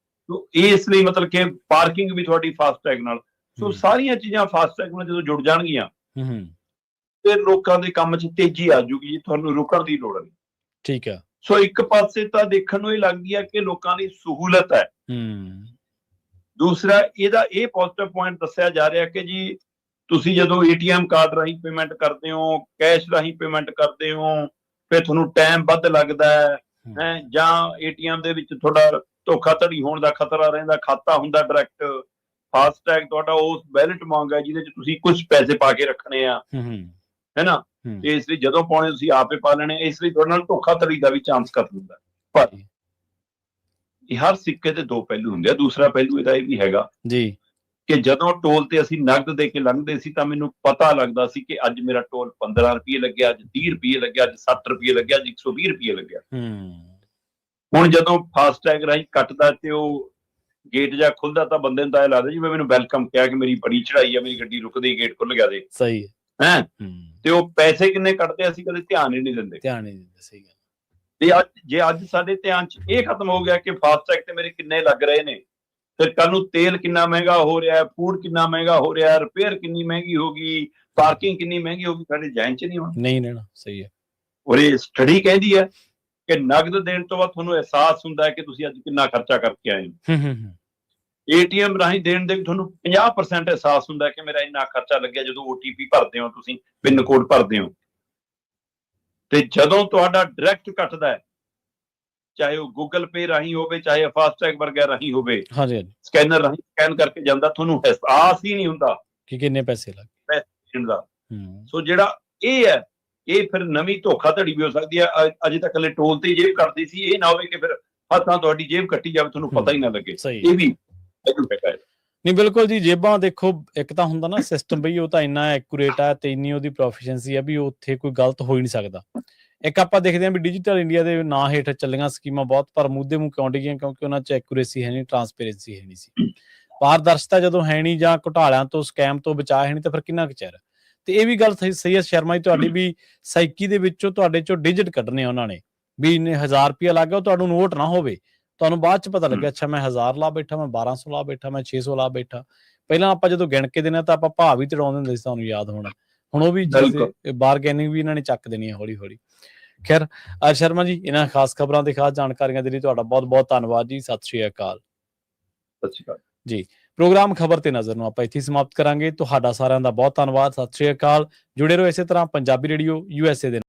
ਇਸ ਲਈ ਮਤਲਬ ਕਿ ਪਾਰਕਿੰਗ ਵੀ ਤੁਹਾਡੀ ਫਾਸਟੈਗ ਨਾਲ। ਸੋ ਸਾਰੀਆਂ ਚੀਜ਼ਾਂ ਫਾਸਟੈਗ ਨਾਲ ਜਦੋਂ ਜੁੜ ਜਾਣਗੀਆਂ ਤੇ ਲੋਕਾਂ ਦੇ ਕੰਮ 'ਚ ਤੇਜ਼ੀ ਆ ਜੂਗੀ, ਤੁਹਾਨੂੰ ਰੁਕਣ ਦੀ ਲੋੜ ਨਹੀਂ। ਠੀਕ ਹੈ। ਸੋ ਇੱਕ ਪਾਸੇ ਤਾਂ ਦੇਖਣ ਨੂੰ ਇਹ ਲੱਗਦੀ ਹੈ ਕਿ ਲੋਕਾਂ ਦੀ ਸਹੂਲਤ ਹੈ। ਦੂਸਰਾ ਇਹਦਾ ਇਹ ਪੋਜ਼ਿਟਿਵ ਪੁਆਇੰਟ ਦੱਸਿਆ ਜਾ ਰਿਹਾ ਕਿ ਜੀ ਤੁਸੀਂ ਜਦੋਂ ATM ਕਾਰਡ ਰਾਹੀਂ ਪੇਮੈਂਟ ਕਰਦੇ ਹੋ, ਕੈਸ਼ ਰਾਹੀਂ ਪੇਮੈਂਟ ਕਰਦੇ ਹੋ, ਫਿਰ ਤੁਹਾਨੂੰ ਟਾਈਮ ਵੱਧ ਲੱਗਦਾ ਹੈ ਜਾਂ ATM ਦੇ ਵਿੱਚ ਤੁਹਾਡਾ ਧੋਖਾਧੜੀ ਹੋਣ ਦਾ ਖਤਰਾ ਰਹਿੰਦਾ, ਖਾਤਾ ਹੁੰਦਾ ਡਾਇਰੈਕਟ। ਫਾਸਟੈਗ ਤੁਹਾਡਾ ਉਸ ਵੈਲਿਟ ਮੰਗ ਹੈ ਜਿਹਦੇ 'ਚ ਤੁਸੀਂ ਕੁਝ ਪੈਸੇ ਪਾ ਕੇ ਰੱਖਣੇ ਆ, ਹੈ ਨਾ, ਇਸ ਲਈ ਜਦੋਂ ਪਾਉਣੇ ਤੁਸੀਂ ਆਪੇ ਪਾ ਲੈਣੇ, ਇਸ ਲਈ ਤੁਹਾਡੇ ਨਾਲ ਧੋਖਾਧੜੀ ਦਾ ਵੀ ਚਾਂਸ ਘੱਟ ਹੁੰਦਾ। ਪਰ ਇਹ ਹਰ ਸਿੱਕੇ ਦੇ ਦੋ ਪਹਿਲੂ ਹੁੰਦੇ ਆ। ਦੂਸਰਾ ਪਹਿਲੂ ਇਹਦਾ ਇਹ ਵੀ ਹੈਗਾ ਜੀ ਕਿ ਜਦੋਂ ਟੋਲ ਤੇ ਅਸੀਂ ਨਕਦ ਦੇ ਕੇ ਲੰਘਦੇ ਸੀ ਤਾਂ ਮੈਨੂੰ ਪਤਾ ਲੱਗਦਾ ਸੀ ਕਿ ਅੱਜ ਮੇਰਾ ਟੋਲ 15 ਰੁਪਏ ਲੱਗਿਆ, ਅੱਜ 30 ਰੁਪਏ ਲੱਗਿਆ, ਅੱਜ 60 ਰੁਪਏ ਲੱਗਿਆ, ਅੱਜ 120 ਰੁਪਏ ਲੱਗਿਆ। ਹੁਣ ਜਦੋਂ ਫਾਸਟੈਗ ਰਾਹੀਂ ਕੱਟਦਾ ਤੇ ਉਹ ਗੇਟ ਜਾਂ ਖੁੱਲਦਾ ਤਾਂ ਬੰਦੇ ਨੂੰ ਤਾਂ ਇਹ ਲੱਗਦਾ ਜਿਵੇਂ ਮੈਨੂੰ ਵੈਲਕਮ ਕਿਹਾ ਕਿ ਮੇਰੀ ਬੜੀ ਚੜਾਈ ਆ, ਮੇਰੀ ਗੱਡੀ ਰੁਕਦੀ, ਗੇਟ ਖੁੱਲ ਗਿਆ ਦੇ। ਸਹੀ ਹੈ। ਤੇ ਉਹ ਪੈਸੇ ਕਿੰਨੇ ਕੱਟਦੇ ਅਸੀਂ ਕਦੇ ਧਿਆਨ ਹੀ ਨਹੀਂ ਦਿੰਦੇ। ਸਹੀ ਗੱਲ। ਤੇ ਜੇ ਅੱਜ ਸਾਡੇ ਧਿਆਨ 'ਚ ਇਹ ਖਤਮ ਹੋ ਗਿਆ ਕਿ ਫਾਸਟੈਗ ਤੇ ਮੇਰੇ ਕਿੰਨੇ ਲੱਗ ਰਹੇ ਨੇ, ਫਿਰ ਕੱਲ ਨੂੰ ਤੇਲ ਕਿੰਨਾ ਮਹਿੰਗਾ ਹੋ ਰਿਹਾ, ਫੂਡ ਕਿੰਨਾ ਮਹਿੰਗਾ ਹੋ ਰਿਹਾ, ਰਿਪੇਅਰ ਕਿੰਨੀ ਮਹਿੰਗੀ ਹੋ ਗਈ, ਪਾਰਕਿੰਗ ਕਿੰਨੀ ਮਹਿੰਗੀ ਹੋ ਗਈ, ਸਾਡੇ ਜ਼ਿਹਨ 'ਚ ਨਹੀਂ ਹੋਣਾ। ਨਹੀਂ ਰਹਿਣਾ। ਸਹੀ ਹੈ। ਔਰ ਇਹ ਸਟੱਡੀ ਕਹਿੰਦੀ ਹੈ ਕਿ ਨਗਦ ਦੇਣ ਤੋਂ ਬਾਅਦ ਤੁਹਾਨੂੰ ਅਹਿਸਾਸ ਹੁੰਦਾ ਹੈ ਕਿ ਤੁਸੀਂ ਅੱਜ ਕਿੰਨਾ ਖਰਚਾ ਕਰਕੇ ਆਏ ਹੋ। ATM ਰਾਹੀਂ ਦੇਣ ਦੇ ਵੀ ਤੁਹਾਨੂੰ 50% ਅਹਿਸਾਸ ਹੁੰਦਾ ਕਿ ਮੇਰਾ ਇੰਨਾ ਖਰਚਾ ਲੱਗਿਆ ਜਦੋਂ OTP ਭਰਦੇ ਹੋ, ਤੁਸੀਂ ਪਿੰਨ ਕੋਡ ਭਰਦੇ ਹੋ। ਤੇ ਜਦੋਂ ਤੁਹਾਡਾ ਡਾਇਰੈਕਟ ਕੱਟਦਾ ਹੈ, ਚਾਹੇ ਉਹ ਗੂਗਲ ਪੇ ਰਾਹੀਂ ਹੋਵੇ, ਚਾਹੇ ਫਾਸਟੈਗ ਵਰਗਾ ਰਾਹੀਂ ਹੋਵੇ, ਸਕੈਨਰ ਰਾਹੀਂ ਸਕੈਨ ਕਰਕੇ ਜਾਂਦਾ, ਤੁਹਾਨੂੰ ਅਹਿਸਾਸ ਹੀ ਨਹੀਂ ਹੁੰਦਾ ਕਿ ਕਿੰਨੇ ਪੈਸੇ ਲੱਗੇ ਦਾ। ਸੋ ਜਿਹੜਾ ਇਹ ਹੈ, ਇਹ ਫਿਰ ਨਵੀਂ ਧੋਖਾਧੜੀ ਵੀ ਹੋ ਸਕਦੀ ਹੈ। ਅਜੇ ਤੱਕ ਲੈ ਟੋਲ ਤੇ ਜੇਬ ਕੱਟਦੀ ਸੀ, ਇਹ ਨਾ ਹੋਵੇ ਕਿ ਫਿਰ ਹੱਥਾਂ ਤੁਹਾਡੀ ਜੇਬ ਕੱਟੀ ਜਾਵੇ, ਤੁਹਾਨੂੰ ਪਤਾ ਹੀ ਨਾ ਲੱਗੇ। ਇਹ ਵੀ ਨਹੀਂ, ਬਿਲਕੁਲ ਜੀ। ਜੇਬਾਂ ਦੇਖੋ, ਇੱਕ ਤਾਂ ਹੁੰਦਾ ਨਾ ਸਿਸਟਮ ਬਈ ਉਹ ਤਾਂ ਇੰਨਾ ਐਕੂਰੇਟ ਆ ਤੇ ਇੰਨੀ ਉਹਦੀ ਪ੍ਰੋਫੀਸ਼ੀਐਂਸੀ ਆ ਵੀ ਉੱਥੇ ਕੋਈ ਗਲਤ ਹੋ ਹੀ ਨਹੀਂ ਸਕਦਾ। ਇੱਕ ਆਪਾਂ ਦੇਖਦੇ ਹਾਂ ਵੀ ਡਿਜੀਟਲ ਇੰਡੀਆ ਦੇ ਨਾਂ ਹੇਠ ਚੱਲੀਆਂ ਸਕੀਮਾਂ ਬਹੁਤ, ਪਰ ਮੁੱਦੇ ਮੂੰਹ ਕਿਉਂ ਡਿੱਗੀਆਂ? ਕਿਉਂਕਿ ਉਹਨਾਂ 'ਚ ਐਕੂਰੇਸੀ ਹੈ ਨਹੀਂ, ਟਰਾਂਸਪੇਰੈਂਸੀ ਹੈ ਨਹੀਂ ਸੀ, ਪਾਰਦਰਸ਼ਤਾ ਜਦੋਂ ਹੈ ਨਹੀਂ, ਜਾਂ ਘੁਟਾਲਿਆਂ ਤੋਂ, ਸਕੈਮ ਤੋਂ ਬਚਾਅ ਹੈ ਨਹੀਂ, ਤਾਂ ਫਿਰ ਕਿੰਨਾ ਕੁ ਚਿਰ? ਤੇ ਇਹ ਵੀ ਗੱਲ ਸਹੀ ਹੈ ਸ਼ਰਮਾ ਜੀ ਤੁਹਾਡੀ, ਵੀ ਸਾਈਕੀ ਦੇ ਵਿੱਚੋਂ ਤੁਹਾਡੇ ਚੋਂ ਡਿਜਿਟ ਕੱਢਣੇ ਉਹਨਾਂ ਨੇ, ਵੀ ਇੰਨੇ 1000 ਰੁਪਇਆ ਲੱਗ ਗਿਆ, ਤੁਹਾਨੂੰ ਨੋਟ ਨਾ ਹੋਵੇ, ਤੁਹਾਨੂੰ ਬਾਅਦ ਚ ਪਤਾ ਲੱਗਿਆ ਅੱਛਾ ਮੈਂ 1000 ਲਾ ਬੈਠਾ, ਮੈਂ 1200 ਲਾ ਬੈਠਾ, ਮੈਂ 600 ਲਾ ਬੈਠਾ। ਪਹਿਲਾਂ ਆਪਾਂ ਜਦੋਂ ਗਿਣ ਕੇ ਦੇਣਾ ਤਾਂ ਆਪਾਂ ਭਾਅ ਵੀ ਚੜਾਉਂਦੇ ਹੁੰਦੇ ਸੀ, ਤੁਹਾਨੂੰ ਯਾਦ ਹੋਣਾ। ਹੁਣ ਉਹ ਵੀ ਬਾਰਗੇਨਿੰਗ ਵੀ ਇਹਨਾਂ ਨੇ ਚੱਕ ਦੇਣੀ ਹੈ ਹੌਲੀ ਹੌਲੀ। ਖੈਰ ਸ਼ਰਮਾ ਜੀ, ਇਹਨਾਂ ਖਾਸ ਖਬਰਾਂ ਤੇ ਖਾਸ ਜਾਣਕਾਰੀਆਂ ਦੇ ਲਈ ਤੁਹਾਡਾ ਬਹੁਤ ਬਹੁਤ ਧੰਨਵਾਦ ਜੀ। ਸਤਿ ਸ਼੍ਰੀ ਅਕਾਲ। ਸਤਿ ਸ਼੍ਰੀ ਅਕਾਲ ਜੀ। ਪ੍ਰੋਗਰਾਮ ਖਬਰ ਤੇ ਨਜ਼ਰ ਨੂੰ ਆਪਾਂ ਇੱਥੇ ਸਮਾਪਤ ਕਰਾਂਗੇ। ਤੁਹਾਡਾ ਸਾਰਿਆਂ ਦਾ ਬਹੁਤ ਧੰਨਵਾਦ। ਸਤਿ ਸ਼੍ਰੀ ਅਕਾਲ। ਜੁੜੇ ਰਹੋ ਇਸੇ ਤਰ੍ਹਾਂ ਪੰਜਾਬੀ ਰੇਡੀਓ USA ਦੇ